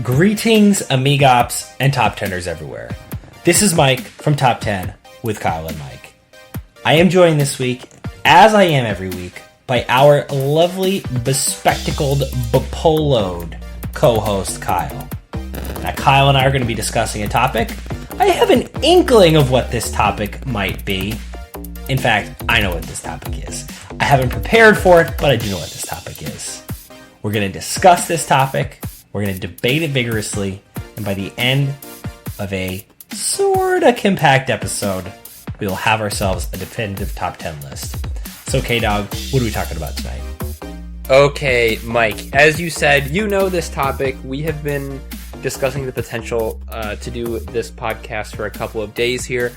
Greetings, amigops, and top teners everywhere. This is Mike from Top 10 with Kyle and Mike. I am joined this week, as I am every week, by our lovely, bespectacled, bepoloed co-host, Kyle. Now, Kyle and I are going to be discussing a topic. I have an inkling of what this topic might be. In fact, I know what this topic is. I haven't prepared for it, but I do know what this topic is. We're going to discuss this topic. We're going to debate it vigorously, and by the end of a sorta compact episode, we'll have ourselves a definitive top 10 list. So, K-Dog, what are we talking about tonight? Okay, Mike, as you said, you know this topic. We have been discussing the potential to do this podcast for a couple of days here.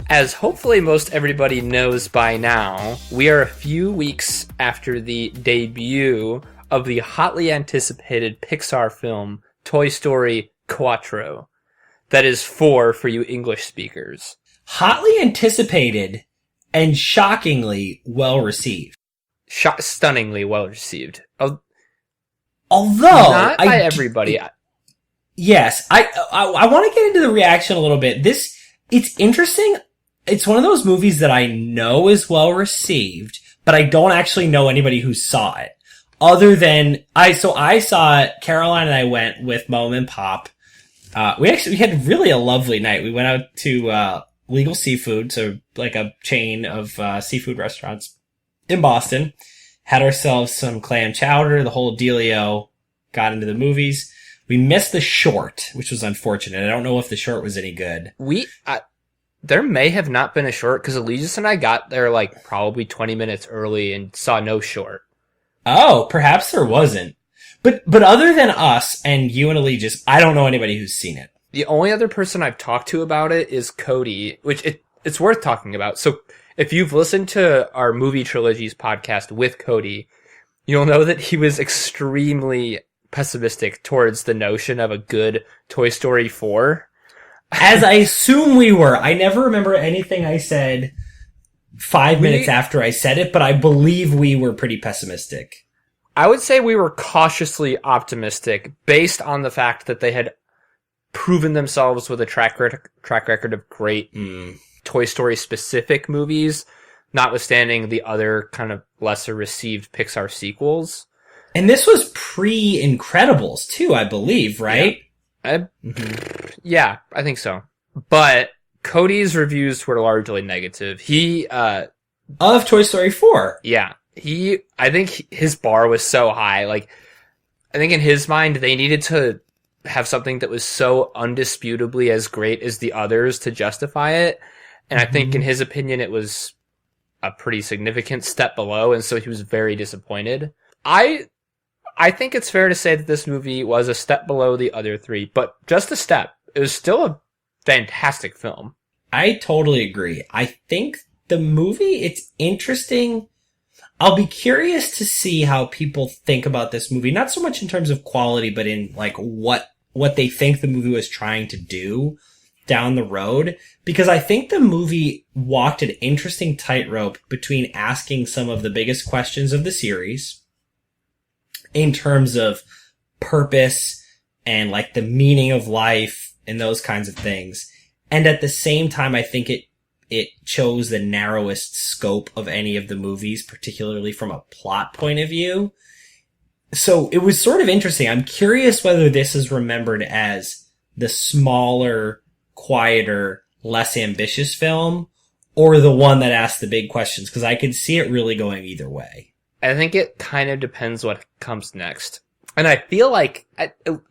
As hopefully most everybody knows by now, we are a few weeks after the debut of the hotly anticipated Pixar film, Toy Story 4. That is 4 for you English speakers. Hotly anticipated and shockingly well received. Stunningly well received. Although not by everybody. Yes, I want to get into the reaction a little bit. It's interesting. It's one of those movies that I know is well received, but I don't actually know anybody who saw it. Other than, I saw it, Caroline and I went with Mom and Pop. We had really a lovely night. We went out to, Legal Seafood, so like a chain of, seafood restaurants in Boston. Had ourselves some clam chowder, the whole dealio, got into the movies. We missed the short, which was unfortunate. I don't know if the short was any good. There may have not been a short, because Allegiance and I got there like probably 20 minutes early and saw no short. Oh, perhaps there wasn't. But other than us and you and Allegiance, I don't know anybody who's seen it. The only other person I've talked to about it is Cody, which it's worth talking about. So if you've listened to our Movie Trilogies podcast with Cody, you'll know that he was extremely pessimistic towards the notion of a good Toy Story 4. As I assume we were. I never remember anything I said 5 minutes after I said it, but I believe we were pretty pessimistic. I would say we were cautiously optimistic based on the fact that they had proven themselves with a track record of great Toy Story specific movies, notwithstanding the other kind of lesser received Pixar sequels. And this was pre-Incredibles too, I believe, right? Yeah, I think so. But Cody's reviews were largely negative. Of Toy Story 4. Yeah. I think his bar was so high. Like, I think in his mind, they needed to have something that was so undisputably as great as the others to justify it. And I think in his opinion, it was a pretty significant step below. And so he was very disappointed. I think it's fair to say that this movie was a step below the other three, but just a step. It was still a fantastic film. I totally agree. I think the movie, it's interesting. I'll be curious to see how people think about this movie, not so much in terms of quality, but in like what they think the movie was trying to do down the road. Because I think the movie walked an interesting tightrope between asking some of the biggest questions of the series in terms of purpose and like the meaning of life and those kinds of things. And at the same time, I think it chose the narrowest scope of any of the movies, particularly from a plot point of view. So it was sort of interesting. I'm curious whether this is remembered as the smaller, quieter, less ambitious film, or the one that asked the big questions, because I could see it really going either way. I think it kind of depends what comes next. And I feel like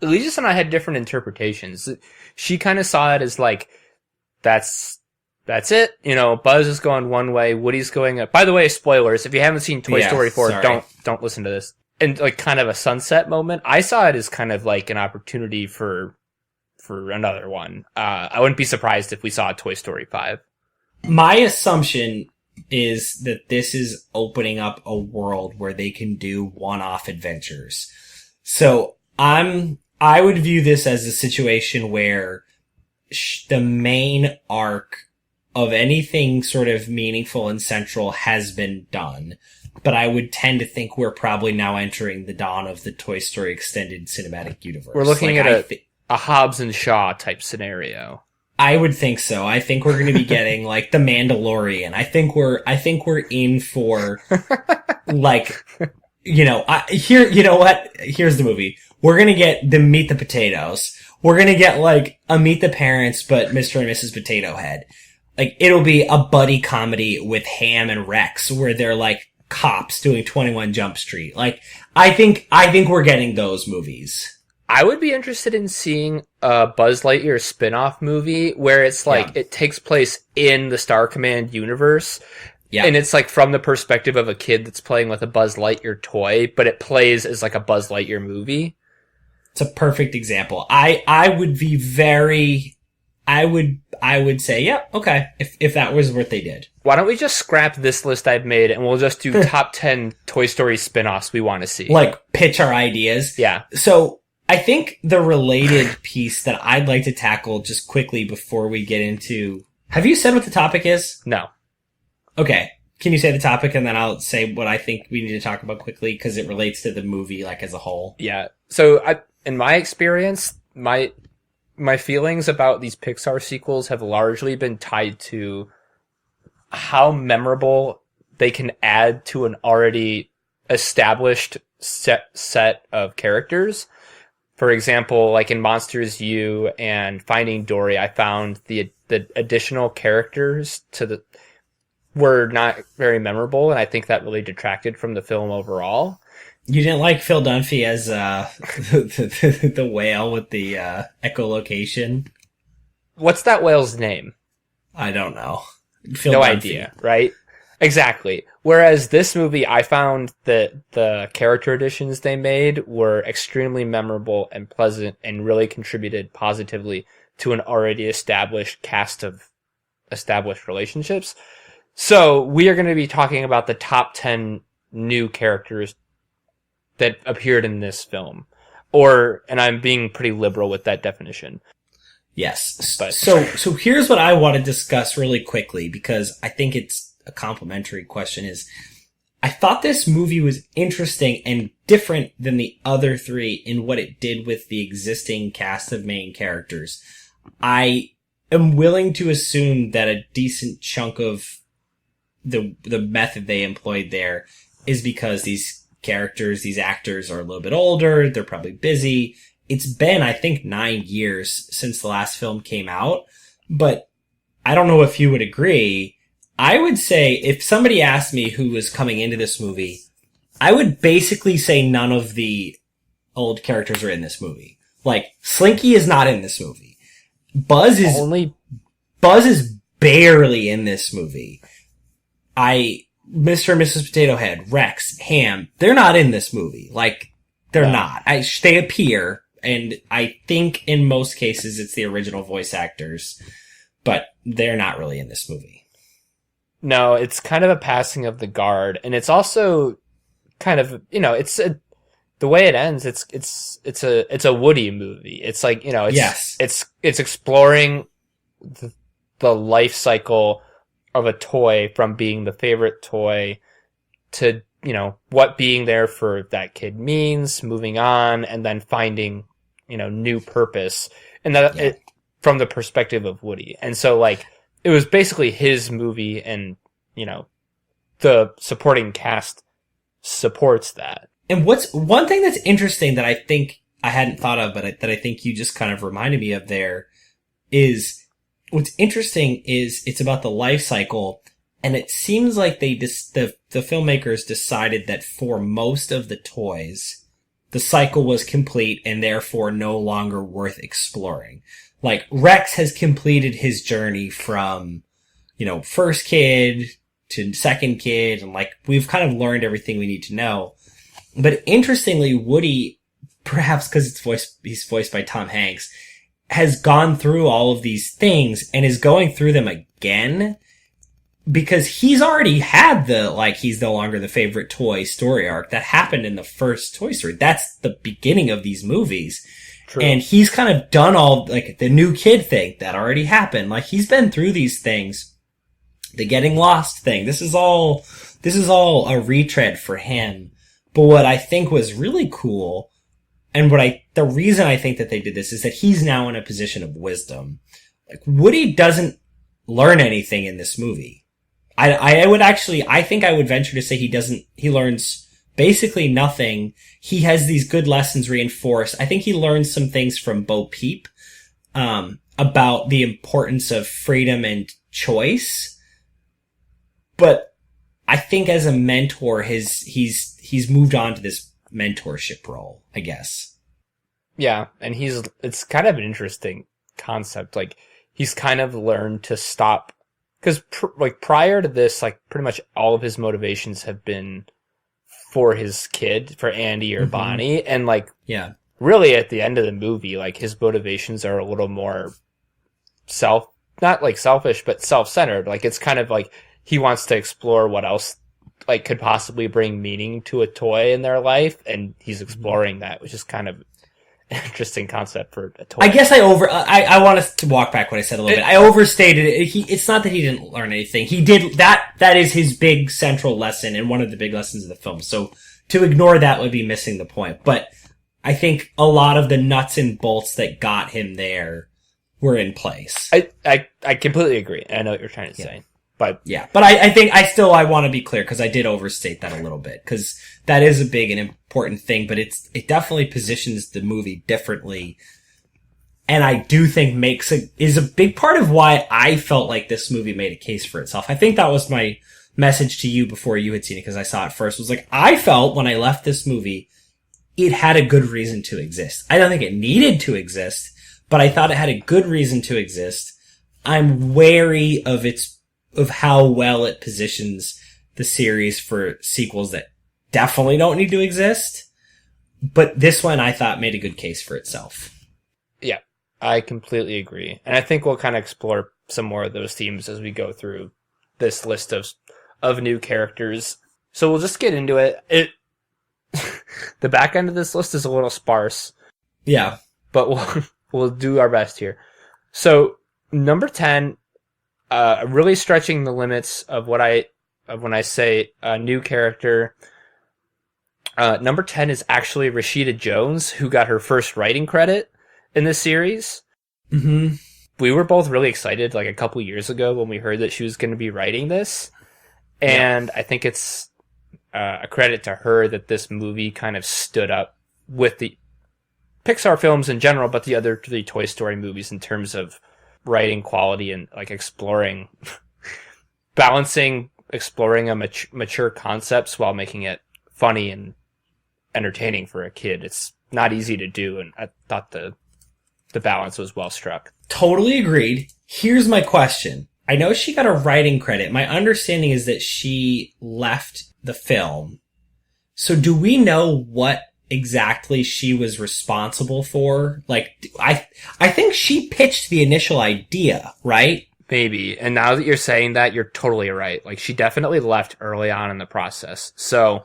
Allegiance and I had different interpretations. She kind of saw it as like, that's it. You know, Buzz is going one way, Woody's going up. By the way, spoilers. If you haven't seen Toy Story 4, sorry. don't listen to this. And like kind of a sunset moment. I saw it as kind of like an opportunity for another one. I wouldn't be surprised if we saw Toy Story 5. My assumption is that this is opening up a world where they can do one-off adventures. So I would view this as a situation where the main arc of anything sort of meaningful and central has been done. but I would tend to think we're probably now entering the dawn of the Toy Story extended cinematic universe. We're looking at a Hobbs and Shaw type scenario. I would think so. I think we're going to be getting like the Mandalorian. I think we're in for like, you know, you know what? Here's the movie. We're going to get the Meet the Potatoes. We're going to get like a Meet the Parents, but Mr. and Mrs. Potato Head. Like, it'll be a buddy comedy with Ham and Rex where they're like cops doing 21 Jump Street. Like, I think we're getting those movies. I would be interested in seeing a Buzz Lightyear spin-off movie where it's like, it takes place in the Star Command universe. Yeah. And it's like from the perspective of a kid that's playing with a Buzz Lightyear toy, but it plays as like a Buzz Lightyear movie. It's a perfect example. I would be very, I would say, yeah, okay, if that was what they did. Why don't we just scrap this list I've made and we'll just do top 10 Toy Story spin-offs we want to see? Like, pitch our ideas? Yeah. So, I think the related piece that I'd like to tackle just quickly before we get into... Have you said what the topic is? No. Okay. Can you say the topic and then I'll say what I think we need to talk about quickly because it relates to the movie, like, as a whole? Yeah. So, in my experience, my feelings about these Pixar sequels have largely been tied to how memorable they can add to an already established set of characters. For example, like in Monsters U and Finding Dory, I found the additional characters were not very memorable, and I think that really detracted from the film overall. You didn't like Phil Dunphy as the whale with the echolocation? What's that whale's name? I don't know. No idea, right? Exactly. Whereas this movie, I found that the character additions they made were extremely memorable and pleasant and really contributed positively to an already established cast of established relationships. So we are going to be talking about the top 10 new characters that appeared in this film. And I'm being pretty liberal with that definition. Yes. But. So here's what I want to discuss really quickly because I think it's a complementary question is I thought this movie was interesting and different than the other three in what it did with the existing cast of main characters. I am willing to assume that a decent chunk of the method they employed there is because these characters, these actors are a little bit older, they're probably busy. It's been, I think, 9 years since the last film came out, but I don't know if you would agree. I would say if somebody asked me who was coming into this movie, I would basically say none of the old characters are in this movie. Like, Slinky is not in this movie. Buzz is barely in this movie. Mr. and Mrs. Potato Head, Rex, Ham, they're not in this movie. Like, they're not. They appear, and I think in most cases it's the original voice actors, but they're not really in this movie. No, it's kind of a passing of the guard, and it's also kind of, the way it ends, it's a Woody movie. It's like, it's exploring the life cycle of a toy from being the favorite toy to, what being there for that kid means, moving on, and then finding, new purpose. And that from the perspective of Woody. And so, like, it was basically his movie and, the supporting cast supports that. And what's one thing that's interesting that I think I hadn't thought of, but that I think you just kind of reminded me of there is what's interesting is it's about the life cycle. And it seems like the filmmakers decided that for most of the toys, the cycle was complete and therefore no longer worth exploring. Like, Rex has completed his journey from, first kid to second kid, and like, we've kind of learned everything we need to know. But interestingly, Woody, perhaps because he's voiced by Tom Hanks, has gone through all of these things and is going through them again because he's already had he's no longer the favorite toy story arc that happened in the first Toy Story. That's the beginning of these movies. True. And he's kind of done all, the new kid thing that already happened. Like, he's been through these things. the getting lost thing. This is all a retread for him. But what I think was really cool, and the reason I think that they did this is that he's now in a position of wisdom. Like, Woody doesn't learn anything in this movie. I think I would venture to say he learns basically nothing. He has these good lessons reinforced. I think he learns some things from Bo Peep, about the importance of freedom and choice. But I think as a mentor, he's moved on to this mentorship role, I guess. Yeah, and it's kind of an interesting concept. Like, he's kind of learned to stop, because prior to this, like, pretty much all of his motivations have been for his kid, for Andy or Bonnie, and like, yeah, really at the end of the movie, like, his motivations are a little more not like selfish, but self-centered. Like, it's kind of like he wants to explore what else like could possibly bring meaning to a toy in their life, and he's exploring that, which is kind of an interesting concept for a toy. I guess I want us to walk back what I said a little bit. I overstated it. It's not that he didn't learn anything. He did that is his big central lesson and one of the big lessons of the film. So to ignore that would be missing the point. But I think a lot of the nuts and bolts that got him there were in place. I completely agree. I know what you're trying to say. But yeah, but I think I want to be clear because I did overstate that a little bit because that is a big and important thing, but it definitely positions the movie differently. And I do think is a big part of why I felt like this movie made a case for itself. I think that was my message to you before you had seen it because I saw it first, was like, I felt when I left this movie, it had a good reason to exist. I don't think it needed to exist, but I thought it had a good reason to exist. I'm wary of how well it positions the series for sequels that definitely don't need to exist. But this one I thought made a good case for itself. Yeah, I completely agree. And I think we'll kind of explore some more of those themes as we go through this list of new characters. So we'll just get into it. The back end of this list is a little sparse. Yeah. But we'll do our best here. So number 10, really stretching the limits of when I say a new character. Number 10 is actually Rashida Jones, who got her first writing credit in this series. Mm-hmm. We were both really excited like a couple years ago when we heard that she was going to be writing this. And I think it's a credit to her that this movie kind of stood up with the Pixar films in general, but the other three Toy Story movies in terms of writing quality and like exploring a mature concepts while making it funny and entertaining for a kid. It's not easy to do, and I thought the balance was well struck. Totally agreed. Here's my question. I know she got a writing credit. My understanding is that she left the film. So do we know what exactly she was responsible for? Like, I think she pitched the initial idea, right? Maybe. And now that you're saying that, you're totally right. Like, she definitely left early on in the process. So.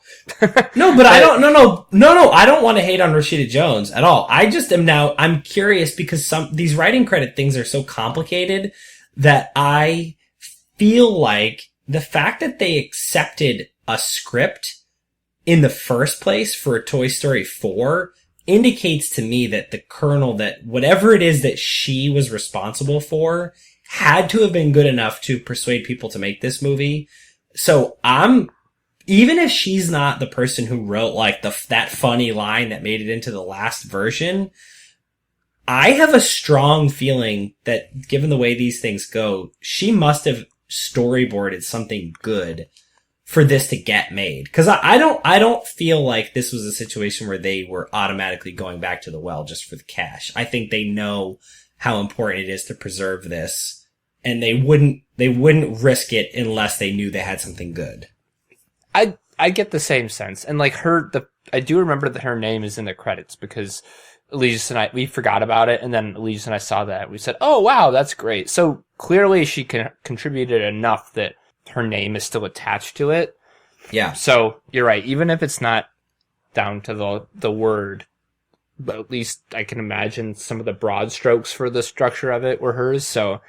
No, but I don't want to hate on Rashida Jones at all. I'm curious because these writing credit things are so complicated that I feel like the fact that they accepted a script in the first place for Toy Story 4 indicates to me that the kernel, that whatever it is that she was responsible for, had to have been good enough to persuade people to make this movie. So even if she's not the person who wrote like that funny line that made it into the last version, I have a strong feeling that given the way these things go, she must have storyboarded something good for this to get made. Cause I don't feel like this was a situation where they were automatically going back to the well just for the cash. I think they know how important it is to preserve this, and they wouldn't risk it unless they knew they had something good. I get the same sense. And like I do remember that her name is in the credits because Elise and we forgot about it, and then Elise and I saw that. We said, oh wow, that's great. So clearly she contributed enough that her name is still attached to it. Yeah. So you're right. Even if it's not down to the word, but at least I can imagine some of the broad strokes for the structure of it were hers. So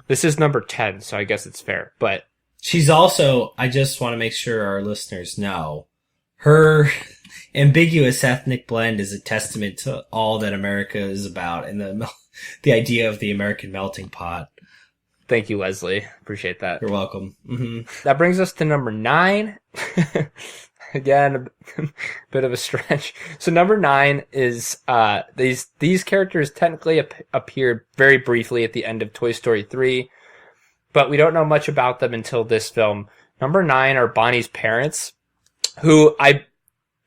This is number 10, so I guess it's fair. But she's also, I just want to make sure our listeners know, her ambiguous ethnic blend is a testament to all that America is about and the idea of the American melting pot. thank you, Leslie. Appreciate that. You're welcome. That brings us to number 9. Again, a bit of a stretch. So number 9 is these characters technically appeared very briefly at the end of Toy Story 3, but we don't know much about them until this film. Number 9 are Bonnie's parents, who I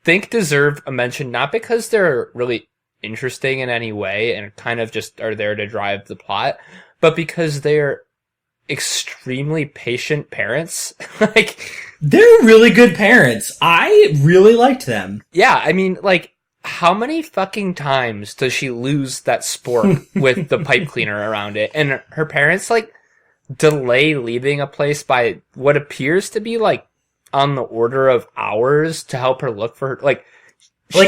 think deserve a mention, not because they're really interesting in any way and kind of just are there to drive the plot, but because they're extremely patient parents. Like, they're really good parents. I really liked them. yeah, I mean, like, how many fucking times does she lose that spork with the pipe cleaner around it? And her parents, like, delay leaving a place by what appears to be, like, on the order of hours to help her look for her. Like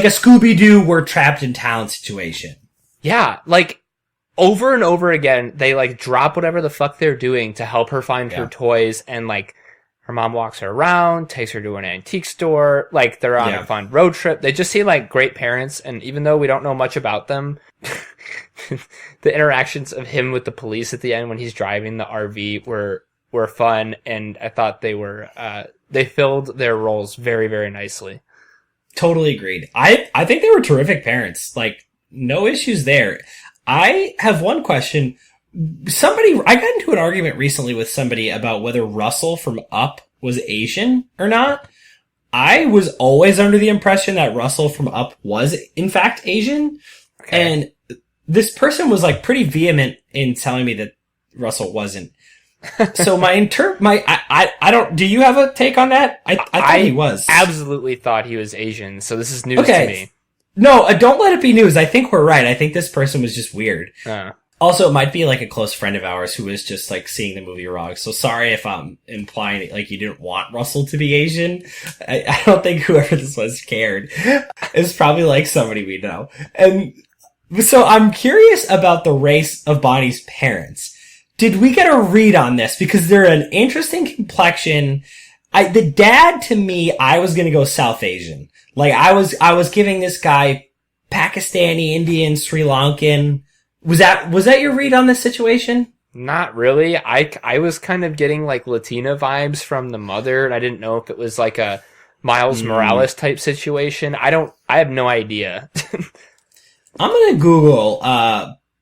a Scooby-Doo, we're trapped in town situation. Yeah, like, over and over again, they, like, drop whatever the fuck they're doing to help her find her toys, and, like, her mom walks her around, takes her to an antique store, like, they're on a fun road trip. They just seem like great parents, and even though we don't know much about them, the interactions of him with the police at the end when he's driving the RV were fun, and I thought they were, they filled their roles very, very nicely. Totally agreed. I think they were terrific parents. Like, no issues there. I have one question. I got into an argument recently with somebody about whether Russell from Up was Asian or not. I was always under the impression that Russell from Up was, in fact, Asian. Okay. And this person was, like, pretty vehement in telling me that Russell wasn't. So I don't, do you have a take on that? I thought he was. Absolutely thought he was Asian, so this is news to me. No, don't let it be news. I think we're right. I think this person was just weird. Also, it might be like a close friend of ours who was just like seeing the movie wrong. So sorry if I'm implying like you didn't want Russell to be Asian. I don't think whoever this was cared. It's probably like somebody we know. And so I'm curious about the race of Bonnie's parents. Did we get a read on this? Because they're an interesting complexion. The dad, to me, I was gonna go South Asian. Like, I was giving this guy Pakistani, Indian, Sri Lankan. Was that your read on this situation? Not really. I was kind of getting, like, Latina vibes from the mother, and I didn't know if it was like a Miles Morales type situation. I have no idea. I'm gonna Google,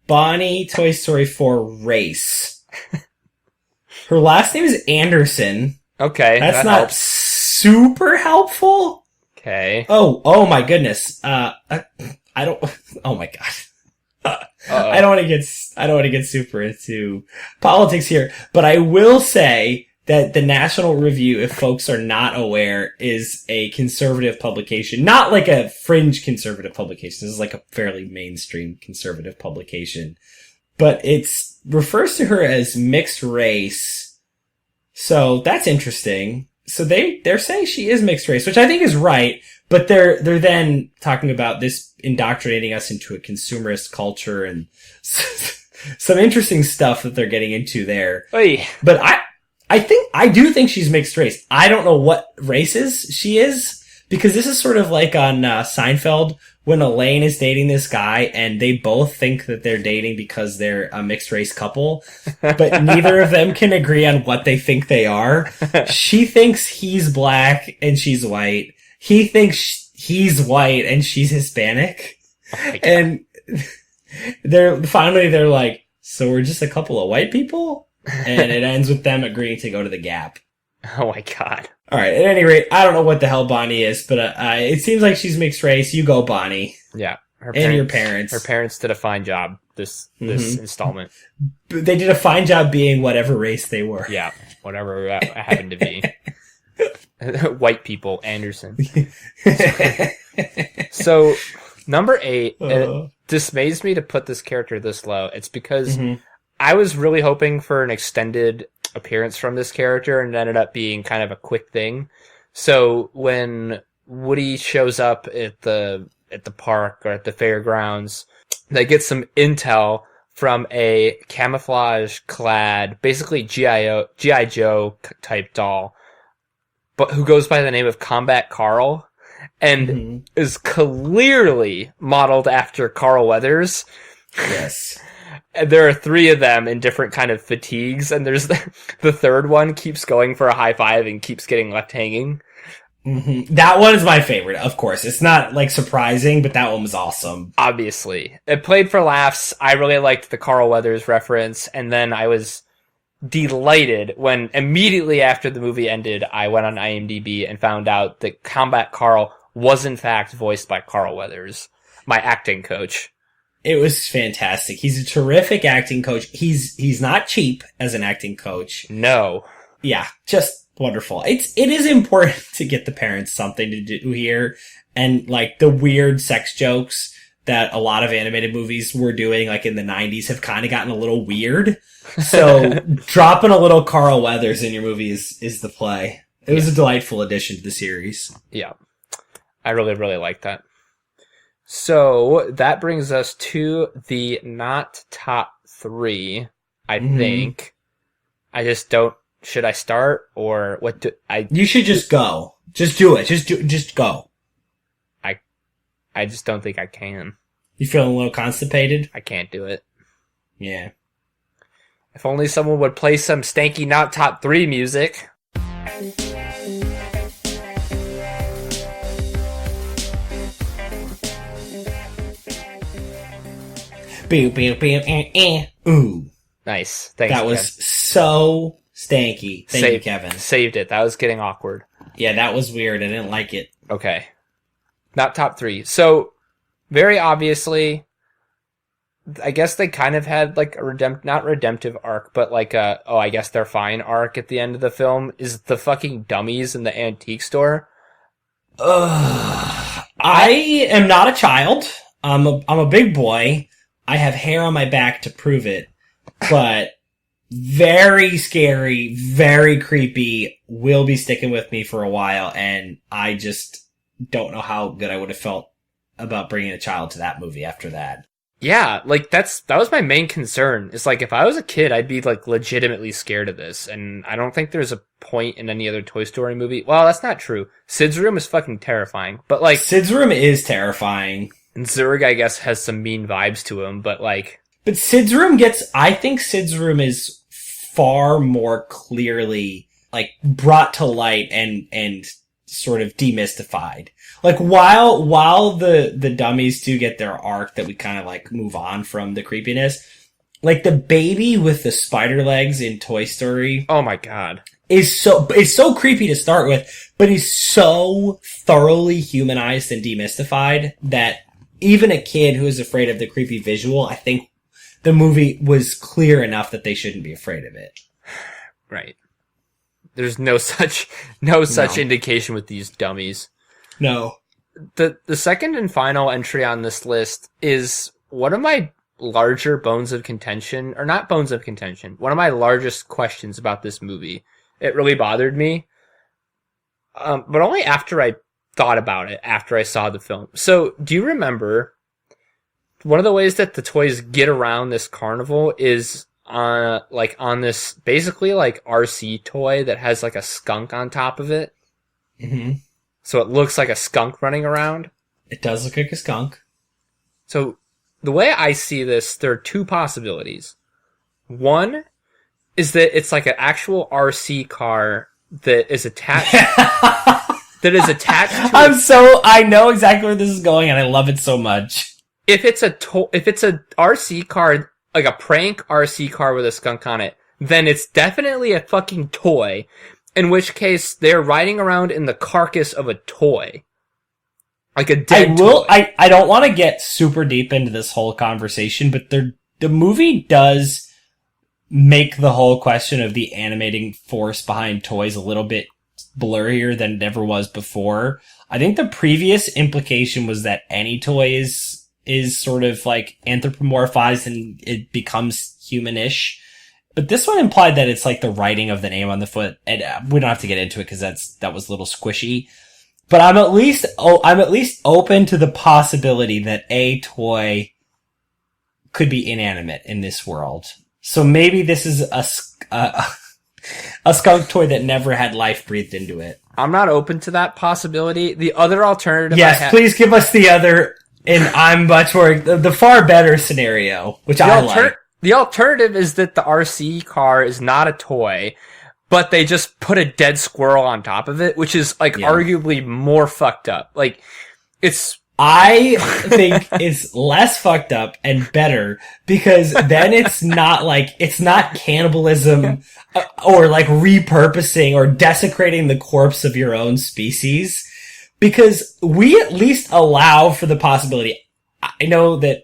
Bonnie Toy Story 4 race. Her last name is Anderson. Okay. That's not super helpful. Okay. Oh my goodness. I don't, oh my god. I don't want to get super into politics here, but I will say that the National Review, if folks are not aware, is a conservative publication, not like a fringe conservative publication. This is like a fairly mainstream conservative publication, but it's refers to her as mixed race. So that's interesting. So they're saying she is mixed race, which I think is right, but they're then talking about this indoctrinating us into a consumerist culture and some interesting stuff that they're getting into there. Oy. But I do think she's mixed race. I don't know what races she is, because this is sort of like on Seinfeld when Elaine is dating this guy and they both think that they're dating because they're a mixed race couple, but neither of them can agree on what they think they are. She thinks he's black and she's white. He thinks he's white and she's Hispanic. Oh, and they're like, so we're just a couple of white people? And it ends with them agreeing to go to the Gap. Oh my god. Alright, at any rate, I don't know what the hell Bonnie is, but it seems like she's mixed race. You go, Bonnie. Yeah. Your parents. Her parents did a fine job this installment. They did a fine job being whatever race they were. Yeah, whatever that happened to be. White people, Anderson. So, number 8, it dismays me to put this character this low. It's because I was really hoping for an extended appearance from this character, and it ended up being kind of a quick thing. So when Woody shows up at the park or at the fairgrounds, they get some intel from a camouflage clad, basically G.I. Joe type doll, but who goes by the name of Combat Carl and is clearly modeled after Carl Weathers. Yes. And there are 3 of them in different kind of fatigues, and there's the third one keeps going for a high five and keeps getting left hanging. That one is my favorite, of course. It's not, like, surprising, but that one was awesome. Obviously. It played for laughs. I really liked the Carl Weathers reference, and then I was delighted when immediately after the movie ended, I went on IMDb and found out that Combat Carl was in fact voiced by Carl Weathers, my acting coach. It was fantastic. He's a terrific acting coach. He's not cheap as an acting coach. No. Yeah, just wonderful. It is important to get the parents something to do here, and like the weird sex jokes that a lot of animated movies were doing like in the 90s have kind of gotten a little weird. So dropping a little Carl Weathers in your movie is the play. It was a delightful addition to the series. Yeah. I really, really like that. So that brings us to the not top 3, I think. I just don't. Should I start or what do I? You should just go. Just do it. Just go. I just don't think I can. You feeling a little constipated? I can't do it. Yeah. If only someone would play some stanky not top 3 music. Ooh. Nice. Thanks. That was so stanky. Thank you, Kevin. Saved it. That was getting awkward. Yeah, that was weird. I didn't like it. Okay. Not top 3. So, very obviously, I guess they kind of had like a not redemptive arc, but like I guess they're fine arc at the end of the film is the fucking dummies in the antique store. I am not a child. I'm a big boy. I have hair on my back to prove it, but very scary, very creepy, will be sticking with me for a while, and I just don't know how good I would have felt about bringing a child to that movie after that. Yeah, like that was my main concern. It's like if I was a kid, I'd be like legitimately scared of this, and I don't think there's a point in any other Toy Story movie. Well, that's not true. Sid's room is fucking terrifying, but like Sid's room is terrifying. And Zurg, I guess, has some mean vibes to him, but like... But I think Sid's room is far more clearly, like, brought to light and sort of demystified. Like, while the dummies do get their arc that we kind of, like, move on from the creepiness, like, the baby with the spider legs in Toy Story... Oh my god. Is so creepy to start with, but he's so thoroughly humanized and demystified that even a kid who is afraid of the creepy visual, I think the movie was clear enough that they shouldn't be afraid of it. Right. There's no such indication with these dummies. No. The second and final entry on this list is one of my larger bones of contention, or not bones of contention, one of my largest questions about this movie. It really bothered me. But only after I thought about it, after I saw the film. So, do you remember one of the ways that the toys get around this carnival is on this basically like RC toy that has like a skunk on top of it? Mm-hmm. So it looks like a skunk running around? It does look like a skunk. So, the way I see this, there are 2 possibilities. One is that it's like an actual RC car that is attached to I know exactly where this is going and I love it so much. If it's a RC car, like a prank RC car with a skunk on it, then it's definitely a fucking toy, in which case they're riding around in the carcass of a toy. Like a dead toy. I don't want to get super deep into this whole conversation, but the movie does make the whole question of the animating force behind toys a little bit blurrier than it ever was before. I think the previous implication was that any toy is sort of like anthropomorphized and it becomes humanish. But this one implied that it's like the writing of the name on the foot, and we don't have to get into it because that was a little squishy. But I'm at least open to the possibility that a toy could be inanimate in this world. So maybe this is a skunk toy that never had life breathed into it. I'm not open to that possibility. The other alternative Yes, please give us the other, and I'm much more, the far better scenario, which I like. The alternative is that the RC car is not a toy, but they just put a dead squirrel on top of it, which is, like, arguably more fucked up. Like, I think it's less fucked up and better, because then it's not cannibalism or like repurposing or desecrating the corpse of your own species, because we at least allow for the possibility. I know that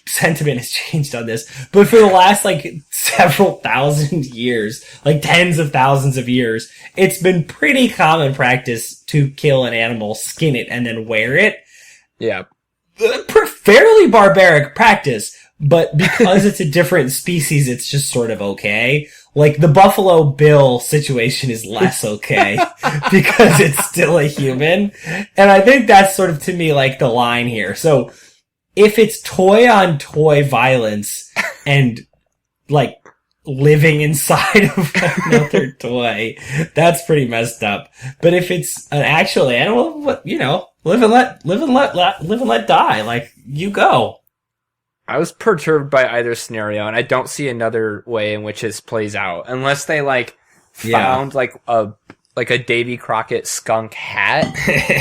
sentiment has changed on this, but for the last like several thousand years, like tens of thousands of years, it's been pretty common practice to kill an animal, skin it, and then wear it. Yeah. Fairly barbaric practice, but because it's a different species, it's just sort of okay. Like, the Buffalo Bill situation is less okay, because it's still a human. And I think that's sort of, to me, like, the line here. So, if it's toy-on-toy violence, and, like, living inside of another toy, that's pretty messed up. But if it's an actual animal, you know, live and let die. Like, you go. I was perturbed by either scenario, and I don't see another way in which this plays out, unless they found like a Davy Crockett skunk hat,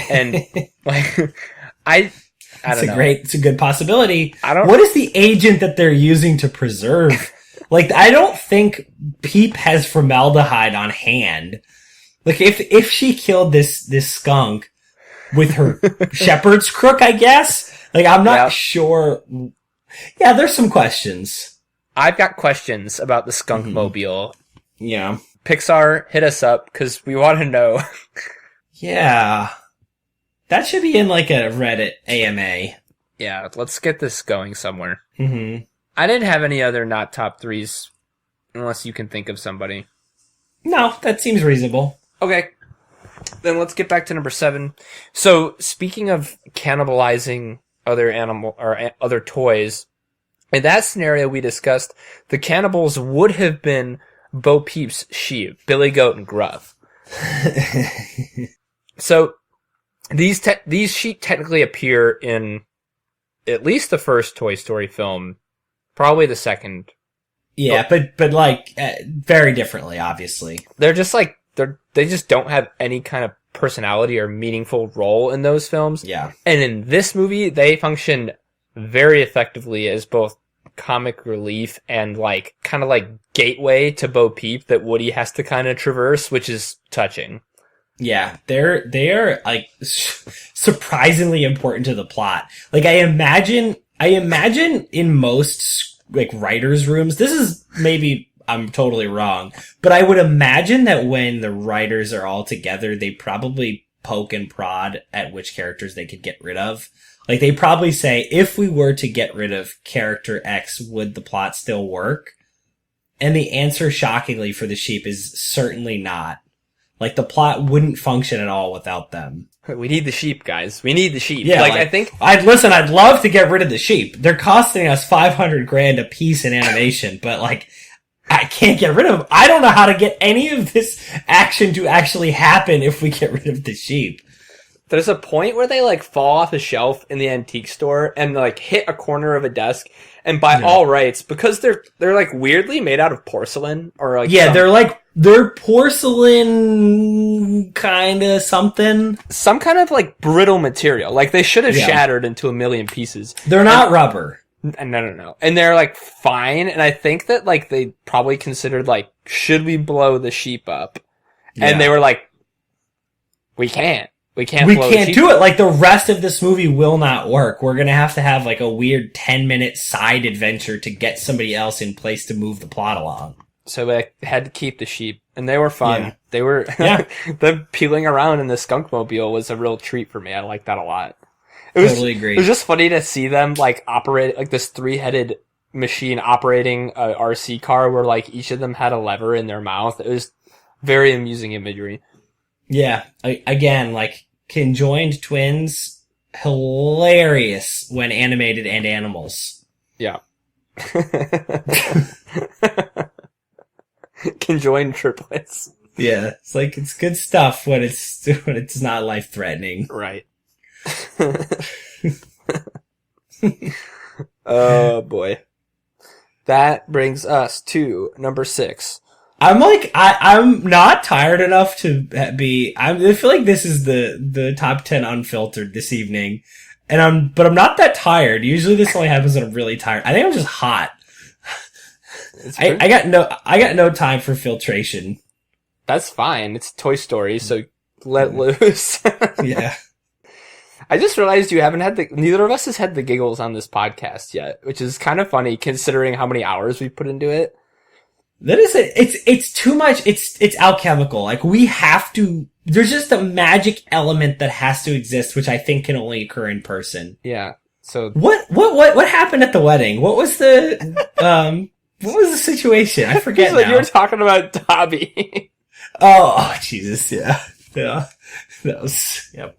and like I don't know. It's a good possibility. What is the agent that they're using to preserve? Like, I don't think Peep has formaldehyde on hand. Like, if she killed this skunk with her shepherd's crook, I guess. Like, I'm not sure. Yeah, there's some questions. I've got questions about the skunk mobile. Yeah. Pixar, hit us up, because we want to know. Yeah. That should be in, like, a Reddit AMA. Yeah, let's get this going somewhere. Mm-hmm. I didn't have any other not top threes, unless you can think of somebody. No, that seems reasonable. Okay. Then let's get back to number 7. So, speaking of cannibalizing other animal or other toys, in that scenario we discussed, the cannibals would have been Bo Peep's sheep, Billy Goat and Gruff. So these sheep technically appear in at least the first Toy Story film, probably the second. Yeah, but like very differently, obviously. They're just like they just don't have any kind of personality or meaningful role in those films. Yeah. And in this movie, they function very effectively as both comic relief and like kind of like gateway to Bo Peep that Woody has to kind of traverse, which is touching. Yeah, they are like surprisingly important to the plot. Like, I imagine in most like writers' rooms, this is maybe I'm totally wrong, but I would imagine that when the writers are all together, they probably poke and prod at which characters they could get rid of. Like, they probably say, if we were to get rid of character X, would the plot still work? And the answer, shockingly, for the sheep is certainly not. Like, the plot wouldn't function at all without them. We need the sheep, guys. We need the sheep. Yeah, I think I'd love to get rid of the sheep. They're costing us $500,000 a piece in animation, but like, I can't get rid of them. I don't know how to get any of this action to actually happen if we get rid of the sheep. There's a point where they like fall off a shelf in the antique store and like hit a corner of a desk, and by all rights, because they're like weirdly made out of porcelain or like they're porcelain kind of something, some kind of like brittle material. Like they should have shattered into a million pieces. They're not rubber. No. And they're like fine, and I think that like they probably considered like, should we blow the sheep up? Yeah. And they were like, we can't do it. Like, the rest of this movie will not work. We're gonna have like a weird 10-minute side adventure to get somebody else in place to move the plot along. So they had to keep the sheep, and they were fun. Yeah. They were, them peeling around in the skunk mobile was a real treat for me. I like that a lot. Totally agree. It was just funny to see them like operate like this 3-headed machine operating a RC car where like each of them had a lever in their mouth. It was very amusing imagery. Yeah. Again, like, conjoined twins, hilarious when animated and animals. Yeah. Conjoined triplets. Yeah, it's like it's good stuff when it's not life threatening. Right. Oh boy. That brings us to number 6. I'm not tired enough to be. I feel like this is the top 10 unfiltered this evening, but I'm not that tired. Usually this only happens when I'm really tired. I think I'm just hot. I got no time for filtration. That's fine. It's Toy Story, so let loose. Yeah. I just realized neither of us has had the giggles on this podcast yet, which is kind of funny considering how many hours we put into it. That is it. It's too much. It's alchemical. Like there's just a magic element that has to exist, which I think can only occur in person. Yeah. So what happened at the wedding? What was the situation? I forget now. You were talking about Dobby. Oh, Jesus. Yeah. Yeah. That was, yep.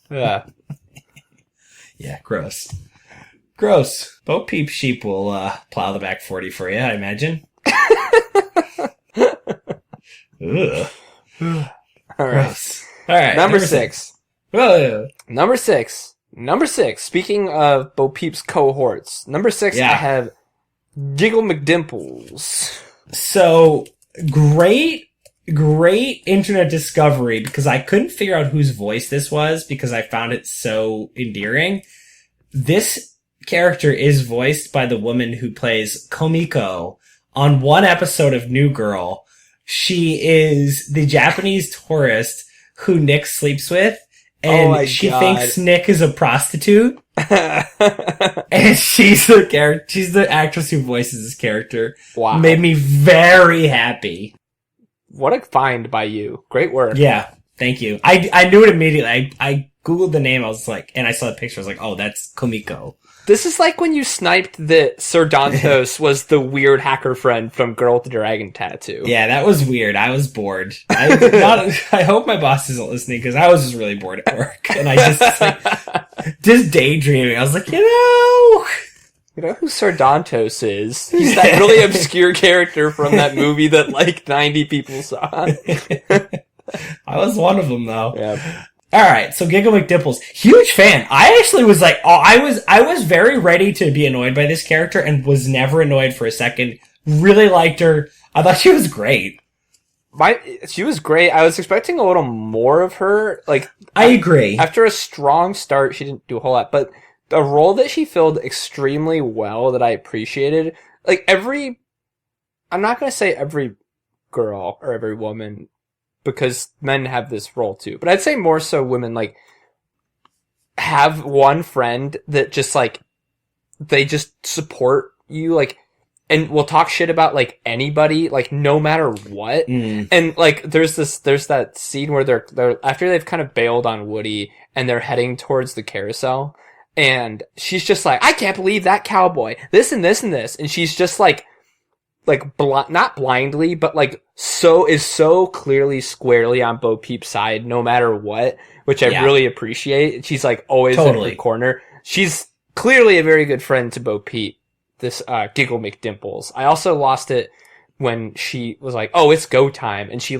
Yeah. Yeah. Gross. Bo Peep Sheep will, plow the back 40 for you, I imagine. Ugh. All right. All right. Number 6. Whoa. Number 6. Speaking of Bo Peep's cohorts, number 6, I have Giggle McDimples. So, great internet discovery because I couldn't figure out whose voice this was because I found it so endearing. This character is voiced by the woman who plays Komiko on one episode of New Girl. She is the Japanese tourist who Nick sleeps with, and she thinks Nick is a prostitute. And she's the actress who voices this character. Wow. Made me very happy. What a find by you. Great work. Yeah, thank you. I knew it immediately. I Googled the name, I was like, and I saw the picture, I was like, oh, that's Komiko. This is like when you sniped that Sir Dantos was the weird hacker friend from Girl with the Dragon Tattoo. Yeah, that was weird. I was bored. I hope my boss isn't listening because I was just really bored at work. And I just daydreaming. I was like, You know who Sir Dantos is? He's that really obscure character from that movie that like 90 people saw. I was one of them though. Yeah. Alright, so Giggle McDimples. Huge fan. I actually was like, I was very ready to be annoyed by this character and was never annoyed for a second. Really liked her. I thought she was great. She was great. I was expecting a little more of her. I agree. After a strong start, she didn't do a whole lot, but a role that she filled extremely well that I appreciated. I'm not going to say every girl or every woman, because men have this role too, but I'd say more so women, have one friend that just, they just support you, and will talk shit about, anybody, no matter what. Mm. And, there's that scene where they're, after they've kind of bailed on Woody, and they're heading towards the carousel, and she's just like, I can't believe that cowboy, this and this and this, and she's just not blindly, but so clearly squarely on Bo Peep's side, no matter what, which I really appreciate. She's always in her corner. She's clearly a very good friend to Bo Peep, this Giggle McDimples. I also lost it when she was like, oh, it's go time, and she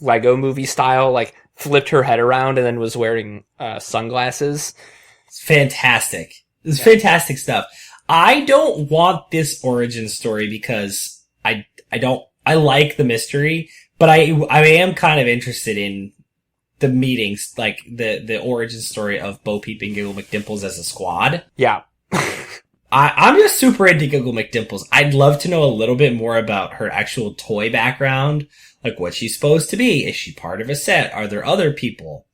Lego movie style flipped her head around and then was wearing sunglasses. It's fantastic. It's fantastic stuff. I don't want this origin story because I like the mystery, but I am kind of interested in the meetings, the origin story of Bo Peep and Giggle McDimples as a squad. Yeah. I'm just super into Giggle McDimples. I'd love to know a little bit more about her actual toy background, what she's supposed to be. Is she part of a set? Are there other people?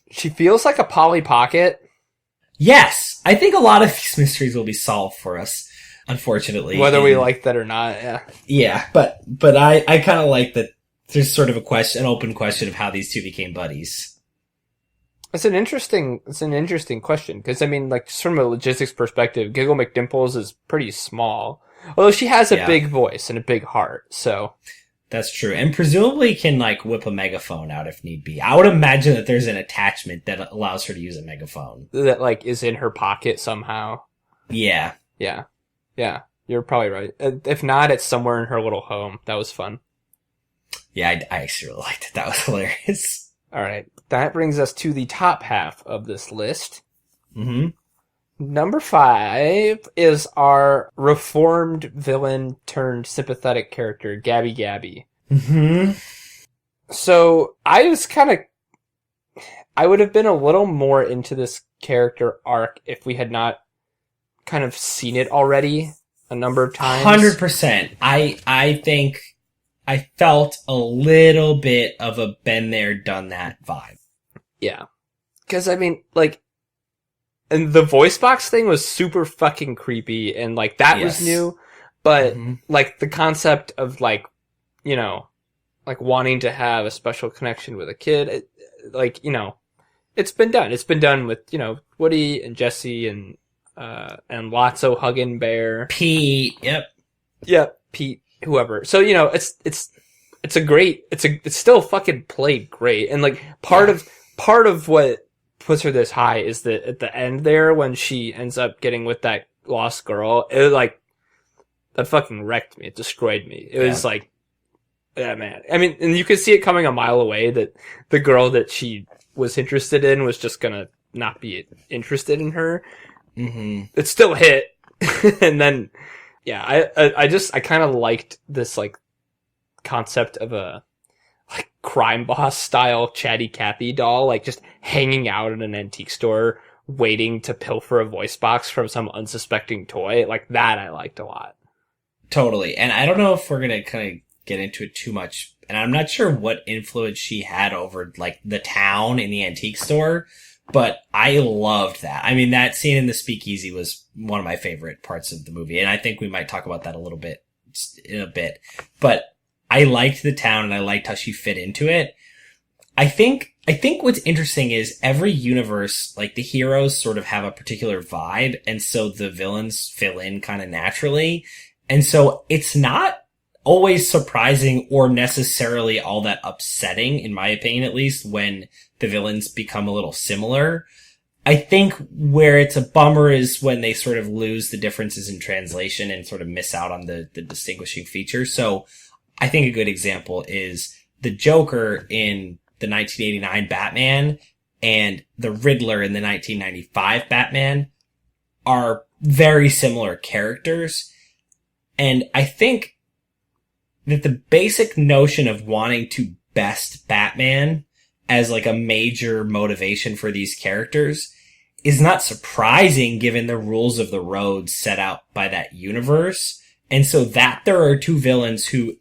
She feels like a Polly Pocket. Yes, I think a lot of these mysteries will be solved for us, unfortunately. Whether we like that or not, yeah. Yeah, but I kind of like that there's sort of an open question of how these two became buddies. It's an interesting question, because, just from a logistics perspective, Giggle McDimples is pretty small. Although she has a big voice and a big heart, so... That's true. And presumably can, whip a megaphone out if need be. I would imagine that there's an attachment that allows her to use a megaphone. That, is in her pocket somehow. Yeah. Yeah. Yeah. You're probably right. If not, it's somewhere in her little home. That was fun. Yeah, I actually really liked it. That was hilarious. All right. That brings us to the top half of this list. Mm-hmm. Number 5 is our reformed villain turned sympathetic character, Gabby Gabby. Mm-hmm. So I would have been a little more into this character arc if we had not kind of seen it already a number of times. 100%. I think I felt a little bit of a been there, done that vibe. Yeah. Because, I mean, like, and the voice box thing was super fucking creepy, and, like, that was new, but, like, the concept of, like, you know, like, wanting to have a special connection with a kid, like, you know, it's been done. It's been done with, you know, Woody and Jesse and Lotso hugging Bear. Pete, Yep, Pete, whoever. So, you know, it's still fucking played great. And, like, part of what puts her this high is that at the end there, when she ends up getting with that lost girl, it was like, that fucking wrecked me. It destroyed me. It was like, yeah, man. I mean, and you could see it coming a mile away that the girl that she was interested in was just gonna not be interested in her. Mm-hmm. It still hit. And then, yeah, I kind of liked this, like, concept of a, like, crime boss style chatty Cathy doll, like, just hanging out in an antique store waiting to pilfer a voice box from some unsuspecting toy. Like, that I liked a lot. Totally. And I don't know if we're gonna kind of get into it too much, and I'm not sure what influence she had over, like, the town in the antique store, but I loved that. I mean, that scene in the speakeasy was one of my favorite parts of the movie, and I think we might talk about that a little bit in a bit. But I liked the town, and I liked how she fit into it. I think what's interesting is every universe, like, the heroes sort of have a particular vibe, and so the villains fill in kind of naturally. And so it's not always surprising or necessarily all that upsetting, in my opinion at least, when the villains become a little similar. I think where it's a bummer is when they sort of lose the differences in translation and sort of miss out on the distinguishing features. So I think a good example is the Joker in the 1989 Batman and the Riddler in the 1995 Batman are very similar characters. And I think that the basic notion of wanting to best Batman as, like, a major motivation for these characters is not surprising given the rules of the road set out by that universe. And so that there are two villains who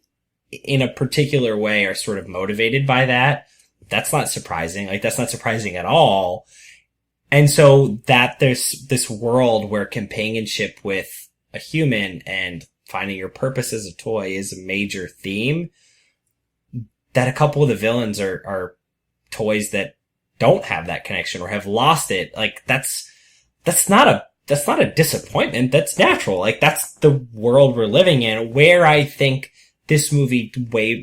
in a particular way are sort of motivated by that, that's not surprising. Like, that's not surprising at all. And so that there's this world where companionship with a human and finding your purpose as a toy is a major theme, that a couple of the villains are toys that don't have that connection or have lost it. Like, that's not a disappointment. That's natural. Like, that's the world we're living in. Where I think this movie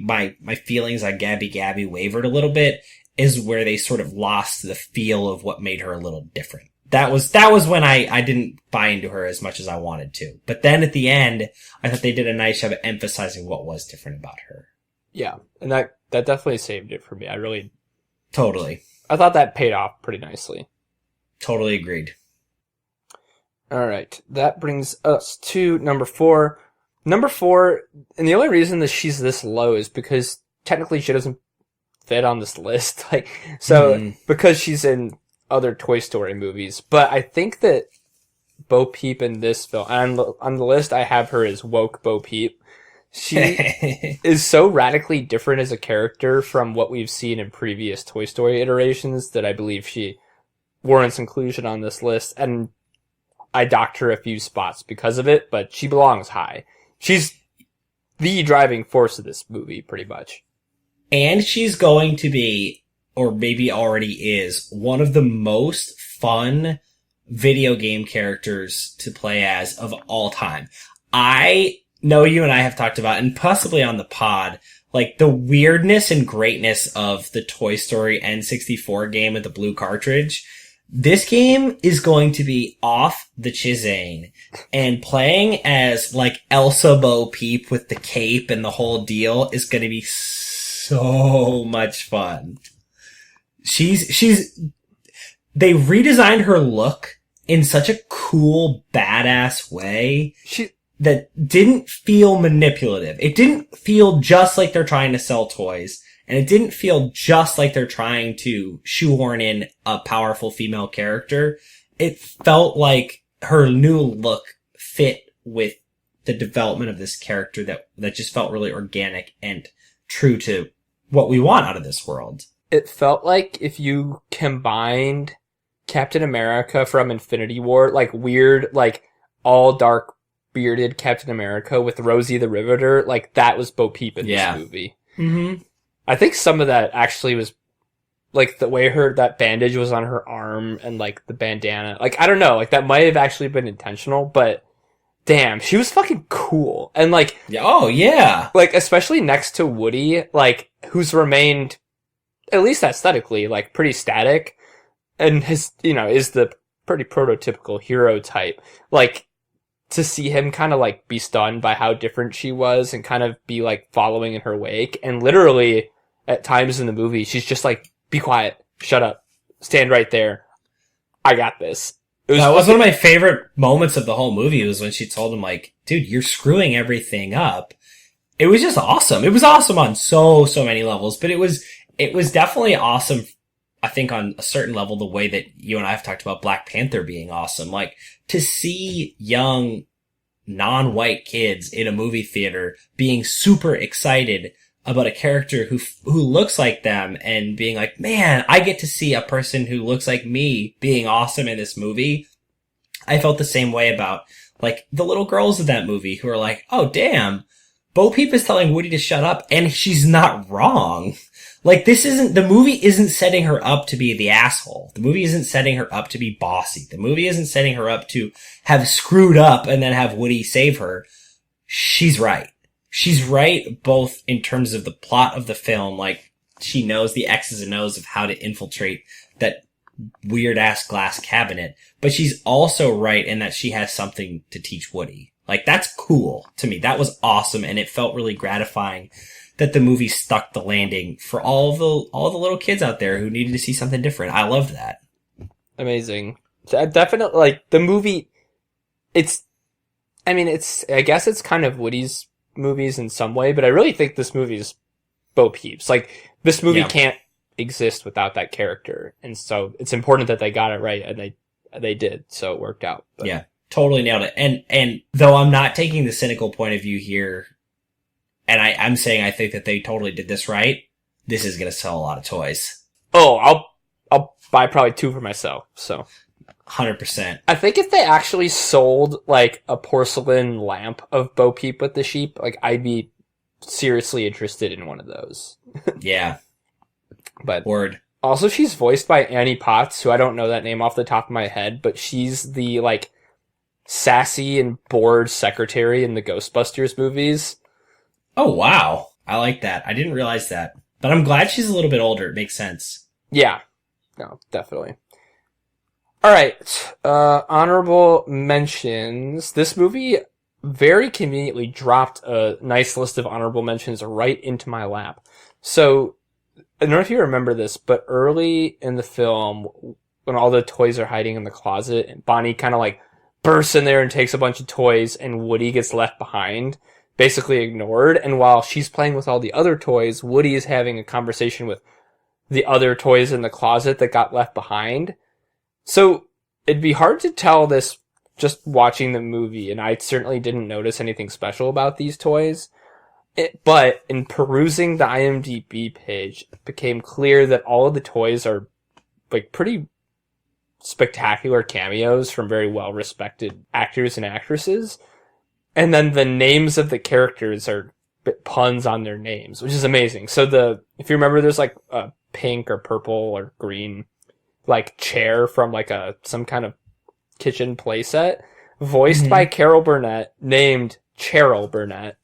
my feelings on Gabby Gabby wavered a little bit is where they sort of lost the feel of what made her a little different. That was when I didn't buy into her as much as I wanted to. But then at the end, I thought they did a nice job of emphasizing what was different about her. Yeah, and that definitely saved it for me. Totally. I thought that paid off pretty nicely. Totally agreed. All right, that brings us to number 4. Number 4, and the only reason that she's this low is because technically she doesn't fit on this list. Because she's in other Toy Story movies. But I think that Bo Peep in this film, and on the list I have her as woke Bo Peep. She is so radically different as a character from what we've seen in previous Toy Story iterations that I believe she warrants inclusion on this list. And I docked her a few spots because of it, but she belongs high. She's the driving force of this movie, pretty much. And she's going to be, or maybe already is, one of the most fun video game characters to play as of all time. I know you and I have talked about, and possibly on the pod, like, the weirdness and greatness of the Toy Story N64 game with the blue cartridge. This game is going to be off the Chizane, and playing as like Elsa Bo Peep with the cape and the whole deal is going to be so much fun. They redesigned her look in such a cool, badass way that didn't feel manipulative. It didn't feel just like they're trying to sell toys. And it didn't feel just like they're trying to shoehorn in a powerful female character. It felt like her new look fit with the development of this character that just felt really organic and true to what we want out of this world. It felt like if you combined Captain America from Infinity War, like weird, like all dark bearded Captain America with Rosie the Riveter, like that was Bo Peep in this movie. Mm-hmm. I think some of that actually was like the way that bandage was on her arm and like the bandana. Like, I don't know, like that might have actually been intentional, but damn, she was fucking cool. And like, oh yeah. Like, especially next to Woody, like, who's remained, at least aesthetically, like pretty static and is the pretty prototypical hero type. Like, to see him kind of like be stunned by how different she was and kind of be like following in her wake, and literally at times in the movie, she's just like, be quiet, shut up, stand right there. I got this. That was one of my favorite moments of the whole movie, was when she told him like, dude, you're screwing everything up. It was just awesome. It was awesome on so many levels, but it was definitely awesome. I think on a certain level, the way that you and I have talked about Black Panther being awesome, like to see young non-white kids in a movie theater being super excited about a character who looks like them and being like, man, I get to see a person who looks like me being awesome in this movie. I felt the same way about like the little girls of that movie who are like, oh damn, Bo Peep is telling Woody to shut up and she's not wrong. Like the movie isn't setting her up to be the asshole. The movie isn't setting her up to be bossy. The movie isn't setting her up to have screwed up and then have Woody save her. She's right. She's right both in terms of the plot of the film, like she knows the X's and O's of how to infiltrate that weird ass glass cabinet, but she's also right in that she has something to teach Woody. Like that's cool to me. That was awesome, and it felt really gratifying that the movie stuck the landing for all the little kids out there who needed to see something different. I loved that. Amazing. Definitely, like the movie. I guess it's kind of Woody's movies in some way, but I really think this movie is Bo Peep's. Like this movie can't exist without that character, and so it's important that they got it right, and they did, so it worked out. But. Yeah, totally nailed it. And though I'm not taking the cynical point of view here, and I'm saying I think that they totally did this right, this is going to sell a lot of toys. Oh, I'll buy probably 2 for myself. So 100%. I think if they actually sold like a porcelain lamp of Bo Peep with the sheep, like I'd be seriously interested in one of those. Yeah. But word. Also, she's voiced by Annie Potts, who I don't know that name off the top of my head, but she's the like sassy and bored secretary in the Ghostbusters movies. Oh, wow. I like that. I didn't realize that. But I'm glad she's a little bit older. It makes sense. Yeah. No, definitely. All right. Honorable mentions. This movie very conveniently dropped a nice list of honorable mentions right into my lap. So, I don't know if you remember this, but early in the film, when all the toys are hiding in the closet, and Bonnie kind of like bursts in there and takes a bunch of toys, and Woody gets left behind, basically ignored. And while she's playing with all the other toys, Woody is having a conversation with the other toys in the closet that got left behind. So it'd be hard to tell this just watching the movie, and I certainly didn't notice anything special about these toys. But in perusing the IMDb page, it became clear that all of the toys are like pretty spectacular cameos from very well-respected actors and actresses. And then the names of the characters are puns on their names, which is amazing. So if you remember, there's like a pink or purple or green like chair from like some kind of kitchen playset, voiced by Carol Burnett, named Cheryl Burnett.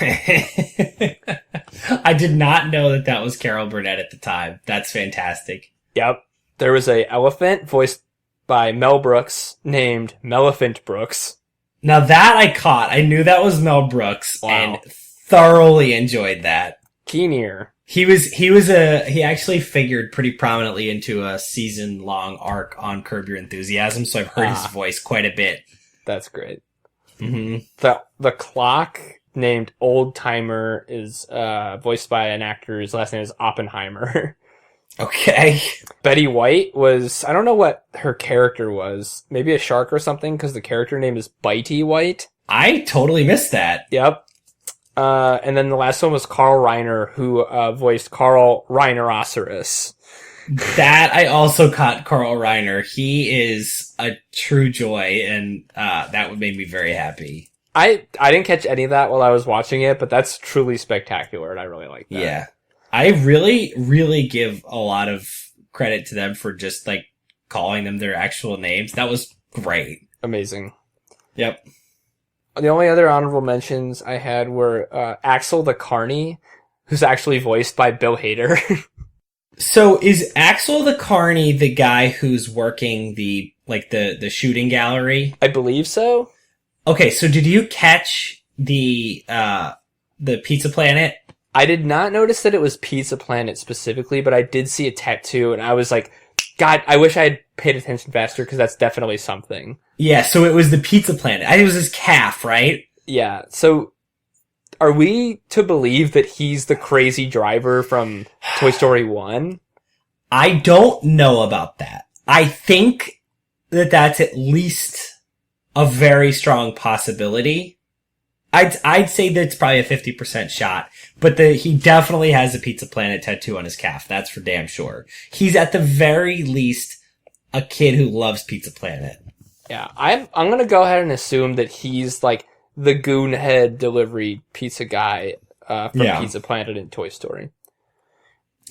I did not know that was Carol Burnett at the time. That's fantastic. Yep. There was a elephant voiced by Mel Brooks named Melephant Brooks. Now that I caught. I knew that was Mel Brooks and Wow. thoroughly enjoyed that. Keen ear. He actually figured pretty prominently into a season-long arc on Curb Your Enthusiasm, so I've heard his voice quite a bit. That's great. Mm-hmm. The clock named Old Timer is voiced by an actor whose last name is Oppenheimer. Okay. Betty White was, I don't know what her character was. Maybe a shark or something, because the character name is Bitey White. I totally missed that. Yep. And then the last one was Carl Reiner, who voiced Carl Reineroceros. That I also caught Carl Reiner. He is a true joy, and that would make me very happy. I didn't catch any of that while I was watching it, but that's truly spectacular, and I really like that. Yeah. I really, really give a lot of credit to them for just, like, calling them their actual names. That was great. Amazing. Yep. The only other honorable mentions I had were Axel the Carney, who's actually voiced by Bill Hader. So is Axel the Carney the guy who's working the shooting gallery? I believe so. Okay, so did you catch the Pizza Planet? I did not notice that it was Pizza Planet specifically, but I did see a tattoo, and I was like, God, I wish I had paid attention faster, because that's definitely something. Yeah, so it was the Pizza Planet. It was his calf, right? Yeah, so are we to believe that he's the crazy driver from Toy Story 1? I don't know about that. I think that that's at least a very strong possibility. I'd say that's probably a 50% shot, but he definitely has a Pizza Planet tattoo on his calf. That's for damn sure. He's at the very least a kid who loves Pizza Planet. Yeah, I'm gonna go ahead and assume that he's like the Goonhead delivery pizza guy from Pizza Planet in Toy Story.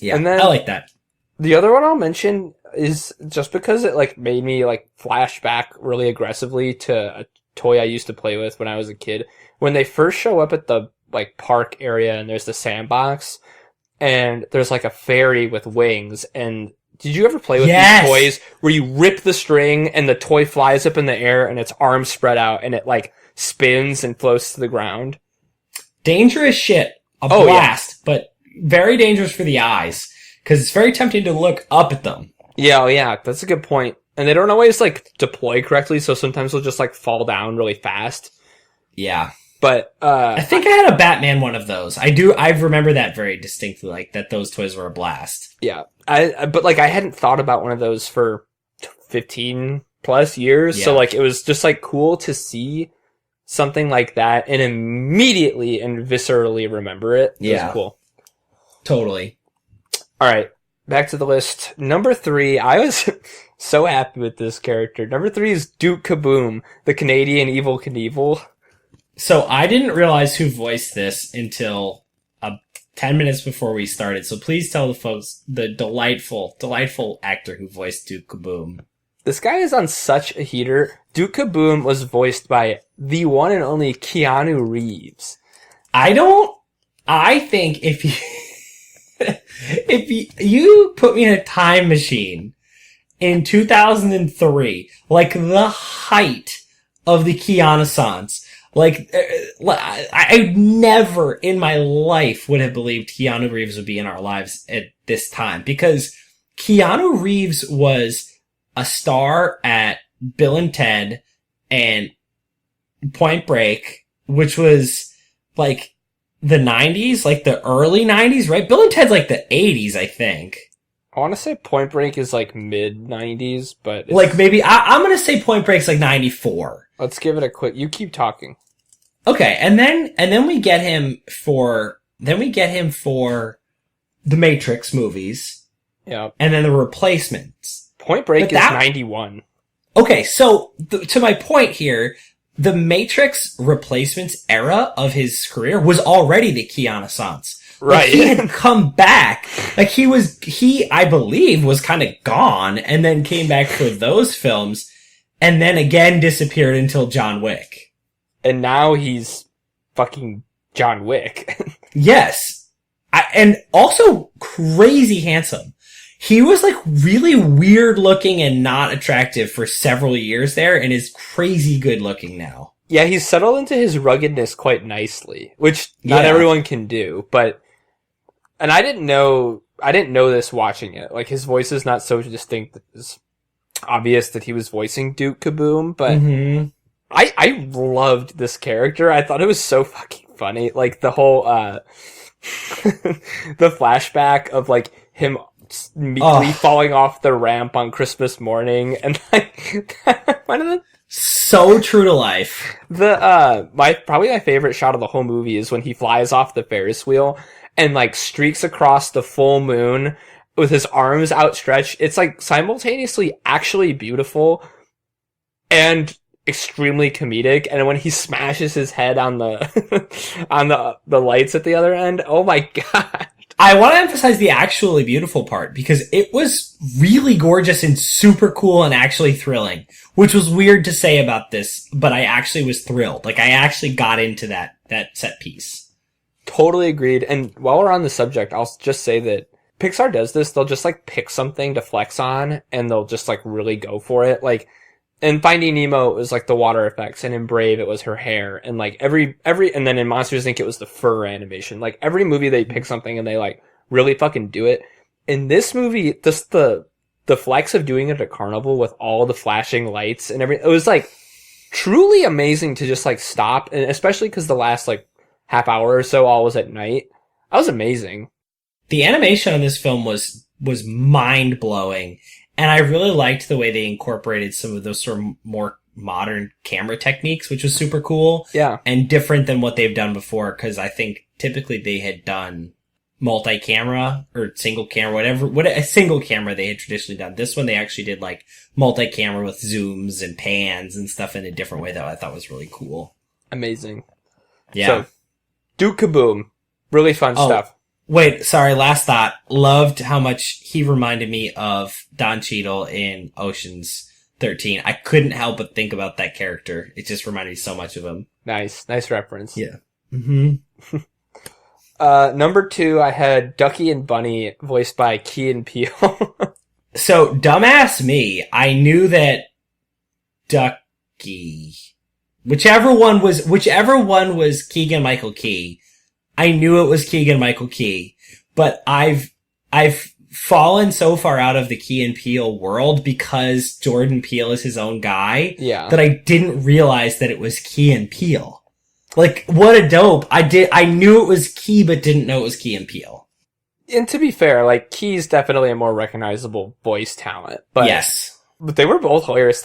Yeah, and then I like that. The other one I'll mention is just because it like made me like flash back really aggressively to a toy I used to play with when I was a kid. When they first show up at the like park area and there's the sandbox and there's like a fairy with wings, and did you ever play with these toys where you rip the string and the toy flies up in the air and its arms spread out and it like spins and floats to the ground? Dangerous shit. A blast, but very dangerous for the eyes because it's very tempting to look up at them. Yeah, that's a good point. And they don't always like deploy correctly, so sometimes they'll just like fall down really fast. Yeah. But I think I had a Batman one of those. I remember that very distinctly, like that those toys were a blast. Yeah. But like I hadn't thought about one of those for 15 plus years, so like it was just like cool to see something like that and immediately and viscerally remember it. It was cool. Totally. All right. Back to the list. Number 3, I was so happy with this character. Number 3 is Duke Kaboom, the Canadian Evel Knievel. So I didn't realize who voiced this until 10 minutes before we started. So please tell the folks the delightful actor who voiced Duke Kaboom. This guy is on such a heater. Duke Kaboom was voiced by the one and only Keanu Reeves. I think if you put me in a time machine in 2003, like the height of the Keanu-sans, like, I never in my life would have believed Keanu Reeves would be in our lives at this time, because Keanu Reeves was a star at Bill and Ted and Point Break, which was like the 90s, like the early 90s, right? Bill and Ted's like the 80s, I think. I want to say Point Break is like mid 90s, but like maybe I'm going to say Point Break's like 94. Let's give it a quick. You keep talking. Okay, and then we get him for the Matrix movies. Yeah. And then the Replacements. Point Break is 91. Okay, so to my point here, the Matrix Replacements era of his career was already the Keanu-sans. Right. Like, he had come back. Like he I believe was kind of gone and then came back for those films and then again disappeared until John Wick. And now he's fucking John Wick. Yes. And also crazy handsome. He was like really weird looking and not attractive for several years there and is crazy good looking now. Yeah, he's settled into his ruggedness quite nicely, which not everyone can do, but, and I didn't know this watching it. Like, his voice is not so distinct that it's obvious that he was voicing Duke Kaboom, but I loved this character. I thought it was so fucking funny. Like, the whole, the flashback of, like, him meekly falling off the ramp on Christmas morning, and, like, one of the so true to life. Probably my favorite shot of the whole movie is when he flies off the Ferris wheel and like streaks across the full moon with his arms outstretched. It's like simultaneously actually beautiful and extremely comedic. And when he smashes his head on the on the lights at the other end, oh my god. I want to emphasize the actually beautiful part because it was really gorgeous and super cool and actually thrilling, which was weird to say about this, but I actually was thrilled. Like, I actually got into that set piece. Totally agreed. And while we're on the subject, I'll just say that Pixar does this. They'll just like pick something to flex on and they'll just like really go for it. Like, in Finding Nemo, it was like the water effects, and in Brave, it was her hair, and like and then in Monsters Inc., it was the fur animation. Like, every movie they pick something and they like really fucking do it. In this movie, just the flex of doing it at a carnival with all the flashing lights and everything, it was like truly amazing to just like stop, and especially because the last like half hour or so all was at night. That was amazing. The animation on this film was mind blowing. And I really liked the way they incorporated some of those sort of more modern camera techniques, which was super cool. Yeah. And different than what they've done before, because I think typically they had done multi-camera or single camera, what a single camera they had traditionally done. This one they actually did like multi-camera with zooms and pans and stuff in a different way that I thought was really cool. Amazing. Yeah. So, Duke Kaboom. Really fun stuff. Wait, sorry, last thought. Loved how much he reminded me of Don Cheadle in Ocean's 13. I couldn't help but think about that character. It just reminded me so much of him. Nice reference. Yeah. Mm-hmm. Number 2, I had Ducky and Bunny, voiced by Key and Peele. So, dumbass me, I knew that Ducky, whichever one was Keegan-Michael Key, I knew it was Keegan-Michael Key, but I've fallen so far out of the Key and Peele world because Jordan Peele is his own guy that I didn't realize that it was Key and Peele. Like, what a dope. I knew it was Key, but didn't know it was Key and Peele. And to be fair, like, Key's definitely a more recognizable voice talent, but yes. But they were both hilarious.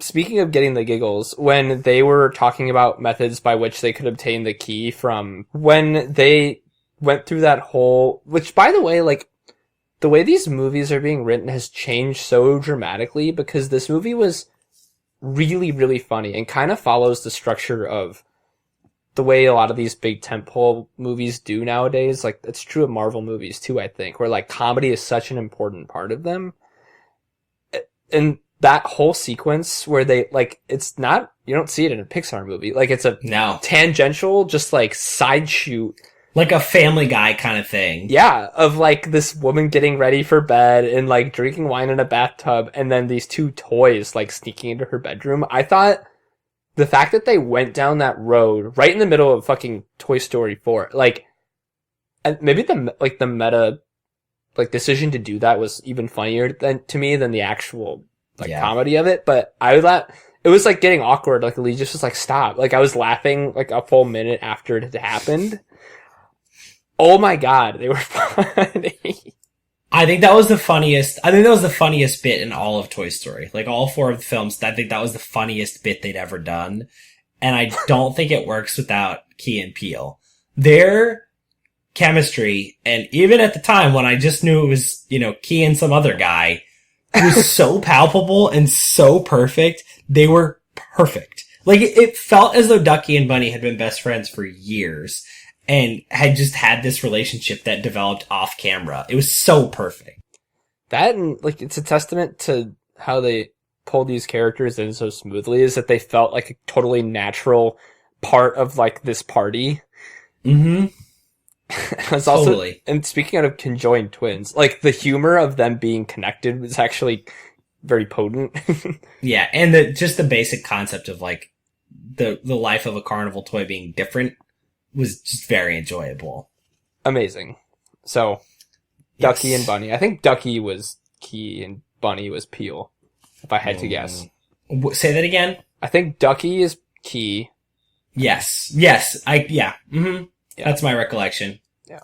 Speaking of getting the giggles, when they were talking about methods by which they could obtain the key from, when they went through that whole, which by the way, like, the way these movies are being written has changed so dramatically because this movie was really, really funny and kind of follows the structure of the way a lot of these big tentpole movies do nowadays. Like, it's true of Marvel movies too, I think, where like comedy is such an important part of them. And that whole sequence where they, like, it's not, you don't see it in a Pixar movie. Like, it's a tangential, just like side shoot. Like a Family Guy kind of thing. Yeah, of like this woman getting ready for bed and like drinking wine in a bathtub and then these two toys like sneaking into her bedroom. I thought the fact that they went down that road right in the middle of fucking Toy Story 4, like, and maybe the meta, like, decision to do that was even funnier to me than the actual, like, comedy of it. But I thought it was like getting awkward. Like, Lee just was like, stop. Like, I was laughing like a full minute after it had happened. Oh my god, they were funny. I think that was the funniest bit in all of Toy Story. Like, all 4 of the films, I think that was the funniest bit they'd ever done. And I don't think it works without Key and Peele. Their chemistry, and even at the time when I just knew it was, Key and some other guy, was so palpable and so perfect. They were perfect. Like, it felt as though Ducky and Bunny had been best friends for years. And had just had this relationship that developed off camera. It was so perfect. That, and like, it's a testament to how they pulled these characters in so smoothly, is that they felt like a totally natural part of like this party. Mm-hmm. It's also, Totally. and speaking of conjoined twins, like the humor of them being connected was actually very potent. Yeah, and just the basic concept of like the life of a carnival toy being different was just very enjoyable. Amazing. So, Ducky and Bunny. I think Ducky was Key and Bunny was Peel, if I had to guess. Say that again? I think Ducky is Key. Yes. Yeah. That's my recollection. Yeah.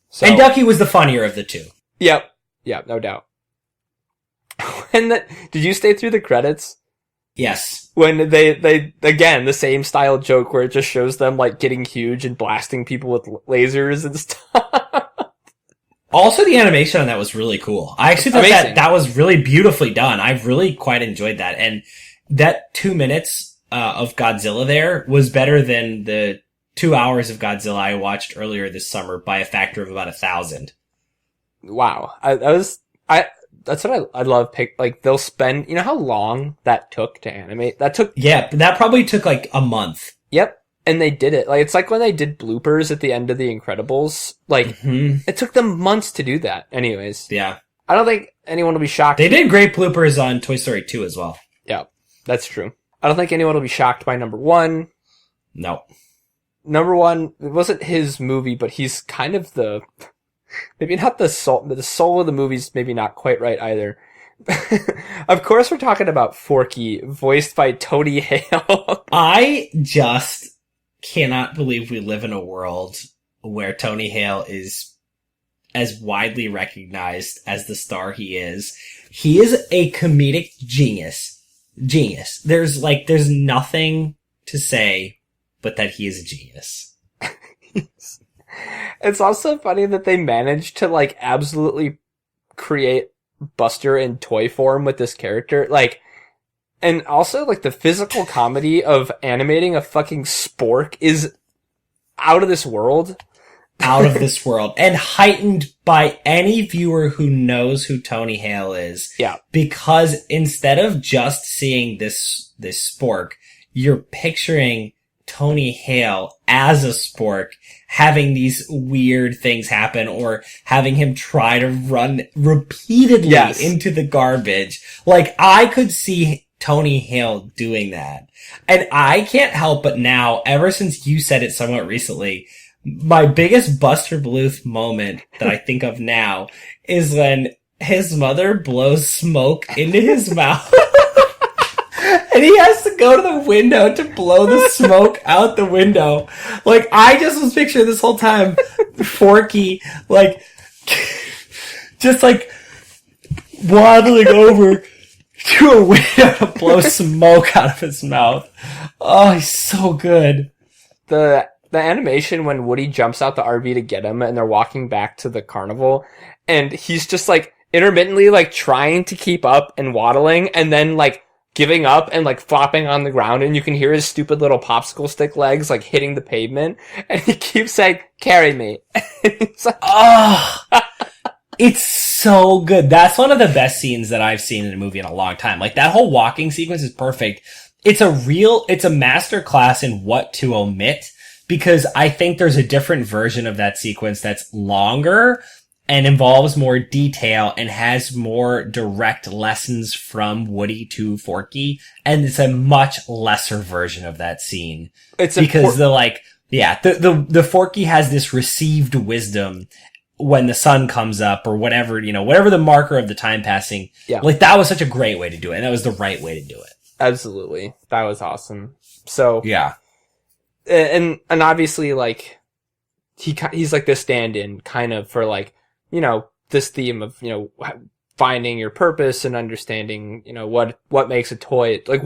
So, and Ducky was the funnier of the two. Yep, no doubt. Did you stay through the credits? Yes. When they again, the same style joke where it just shows them like getting huge and blasting people with lasers and stuff. Also, the animation on that was really cool. I actually thought that was really beautifully done. I really quite enjoyed that. And that 2 minutes of Godzilla there was better than the 2 hours of Godzilla I watched earlier this summer by a factor of about 1,000. Wow. That's what I love. Like, they'll spend, you know how long that took to animate? Yeah, that probably took like a month. Yep. And they did it. Like, it's like when they did bloopers at the end of The Incredibles. Like, It took them months to do that. Anyways. Yeah. I don't think anyone will be shocked. They did great bloopers on Toy Story 2 as well. Yeah, that's true. I don't think anyone will be shocked by number one. No. Number one, it wasn't his movie, but he's kind of maybe not the soul of the movie's maybe not quite right either. Of course we're talking about Forky, voiced by Tony Hale. I just cannot believe we live in a world where Tony Hale is as widely recognized as the star he is. He is a comedic genius. There's nothing to say but that he is a genius. It's also funny that they managed to like absolutely create Buster in toy form with this character. Like, and also like the physical comedy of animating a fucking spork is out of this world. Out of this world. And heightened by any viewer who knows who Tony Hale is. Yeah. Because instead of just seeing this spork, you're picturing Tony Hale as a spork having these weird things happen or having him try to run repeatedly into the garbage. Like, I could see Tony Hale doing that. And I can't help but now, ever since you said it somewhat recently, my biggest Buster Bluth moment that I think of now is when his mother blows smoke into his mouth. And he has to go to the window to blow the smoke out the window. Like, I just was picturing this whole time, Forky, like, just like, waddling over to a window to blow smoke out of his mouth. Oh, he's so good. The animation when Woody jumps out the RV to get him and they're walking back to the carnival and he's just like intermittently like trying to keep up and waddling and then like giving up and like flopping on the ground and you can hear his stupid little popsicle stick legs like hitting the pavement and he keeps saying, "Carry me." It's like, oh, it's so good. That's one of the best scenes that I've seen in a movie in a long time. Like, that whole walking sequence is perfect. It's a master class in what to omit, because I think there's a different version of that sequence that's longer and involves more detail and has more direct lessons from Woody to Forky. And it's a much lesser version of that scene. It's because the Forky has this received wisdom when the sun comes up or whatever, whatever the marker of the time passing. Yeah. Like, that was such a great way to do it. And that was the right way to do it. Absolutely. That was awesome. So. Yeah. And obviously, like, he's like the stand-in kind of for like, this theme of, finding your purpose and understanding, what makes a toy. Like,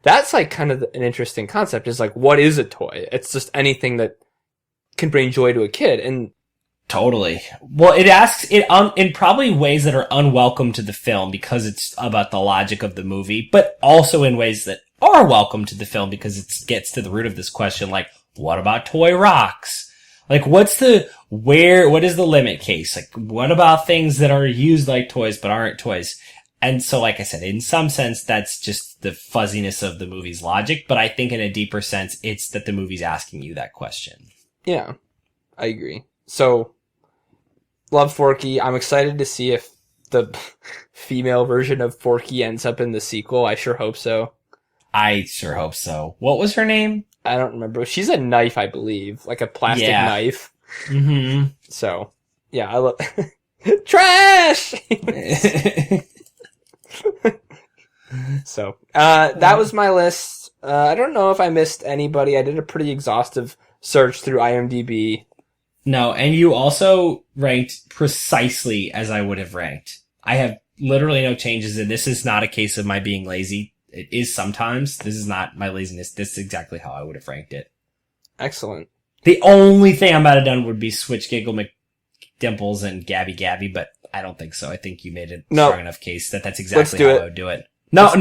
that's like kind of an interesting concept is like, what is a toy? It's just anything that can bring joy to a kid. And totally. Well, it asks it in probably ways that are unwelcome to the film because it's about the logic of the movie, but also in ways that are welcome to the film because it gets to the root of this question. Like, what about toy rocks? Like, what is the limit case? Like, what about things that are used like toys but aren't toys? And so, like I said, in some sense, that's just the fuzziness of the movie's logic. But I think in a deeper sense, it's that the movie's asking you that question. Yeah. I agree. So, love Forky. I'm excited to see if the female version of Forky ends up in the sequel. I sure hope so. I sure hope so. What was her name? I don't remember. She's a knife, I believe. Like a plastic knife. Mm-hmm. So, yeah, I love... Trash! So, that was my list. I don't know if I missed anybody. I did a pretty exhaustive search through IMDb. No, and you also ranked precisely as I would have ranked. I have literally no changes, and this is not a case of my being lazy. It is sometimes. This is not my laziness. This is exactly how I would have ranked it. Excellent. The only thing I might have done would be switch Giggle McDimples and Gabby Gabby, but I don't think so. I think you made a strong enough case that that's exactly how I would do it. No.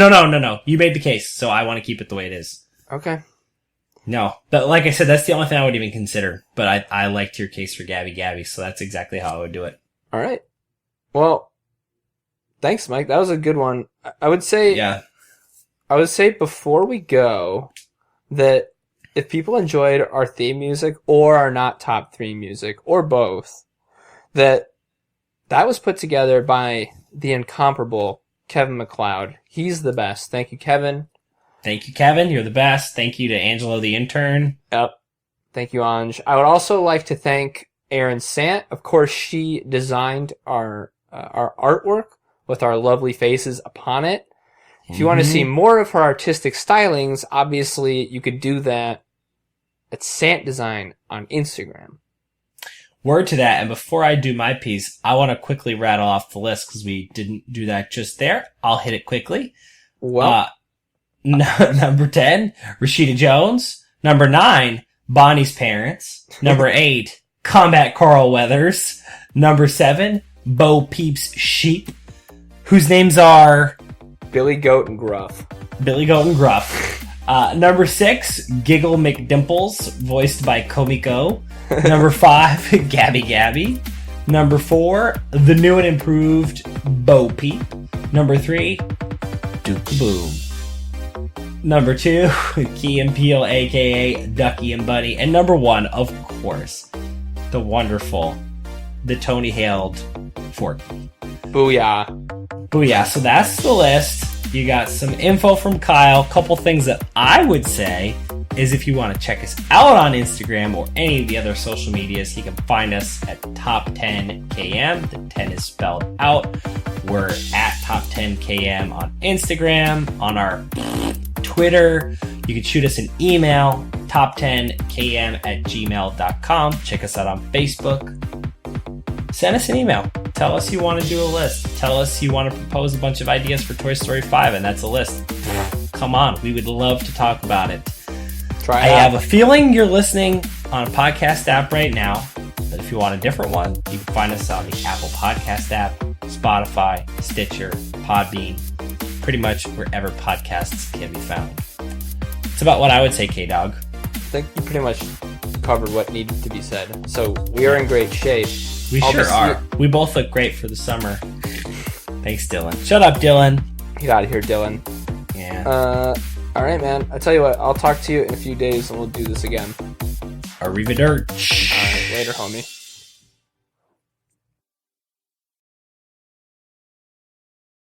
You made the case, so I want to keep it the way it is. Okay. No, but like I said, that's the only thing I would even consider. But I liked your case for Gabby Gabby, so that's exactly how I would do it. All right. Well, thanks, Mike. That was a good one. I would say before we go that if people enjoyed our theme music or our not top 3 music or both, that was put together by the incomparable Kevin MacLeod. He's the best. Thank you, Kevin. Thank you, Kevin. You're the best. Thank you to Angelo, the intern. Yep. Thank you, Anj. I would also like to thank Erin Sant. Of course, she designed our artwork with our lovely faces upon it. If you want to see more of her artistic stylings, obviously you could do that at Sant Design on Instagram. Word to that. And before I do my piece, I want to quickly rattle off the list because we didn't do that just there. I'll hit it quickly. Well, number 10, Rashida Jones. Number 9, Bonnie's parents. Number 8, Combat Carl Weathers. Number 7, Bo Peep's sheep, whose names are Billy Goat and Gruff. Billy Goat and Gruff. Number 6, Giggle McDimples, voiced by Komiko. Number 5, Gabby Gabby. Number 4, the new and improved Bo Peep. Number 3, Duke Boom. Number 2, Key and Peele, aka Ducky and Bunny. And number 1, of course, the wonderful, the Tony hailed Forky. Booyah. Booyah. So that's the list. You got some info from Kyle. Couple things that I would say is if you want to check us out on Instagram or any of the other social medias, you can find us at Top10KM. The 10 is spelled out. We're at Top10KM on Instagram, on our Twitter. You can shoot us an email, top10km@gmail.com. Check us out on Facebook. Send us an email. Tell us you want to do a list. Tell us you want to propose a bunch of ideas for Toy Story 5, and that's a list. Come on. We would love to talk about it. Try I have a feeling you're listening on a podcast app right now, but if you want a different one, you can find us on the Apple Podcast app, Spotify, Stitcher, Podbean, pretty much wherever podcasts can be found. It's about what I would say, K-Dog. I think you pretty much covered what needed to be said. So we are in great shape. We sure are. We both look great for the summer. Thanks, Dylan. Shut up, Dylan. Get out of here, Dylan. Yeah. All right, man. I tell you what. I'll talk to you in a few days, and we'll do this again. Arrivederci. All right, later, homie.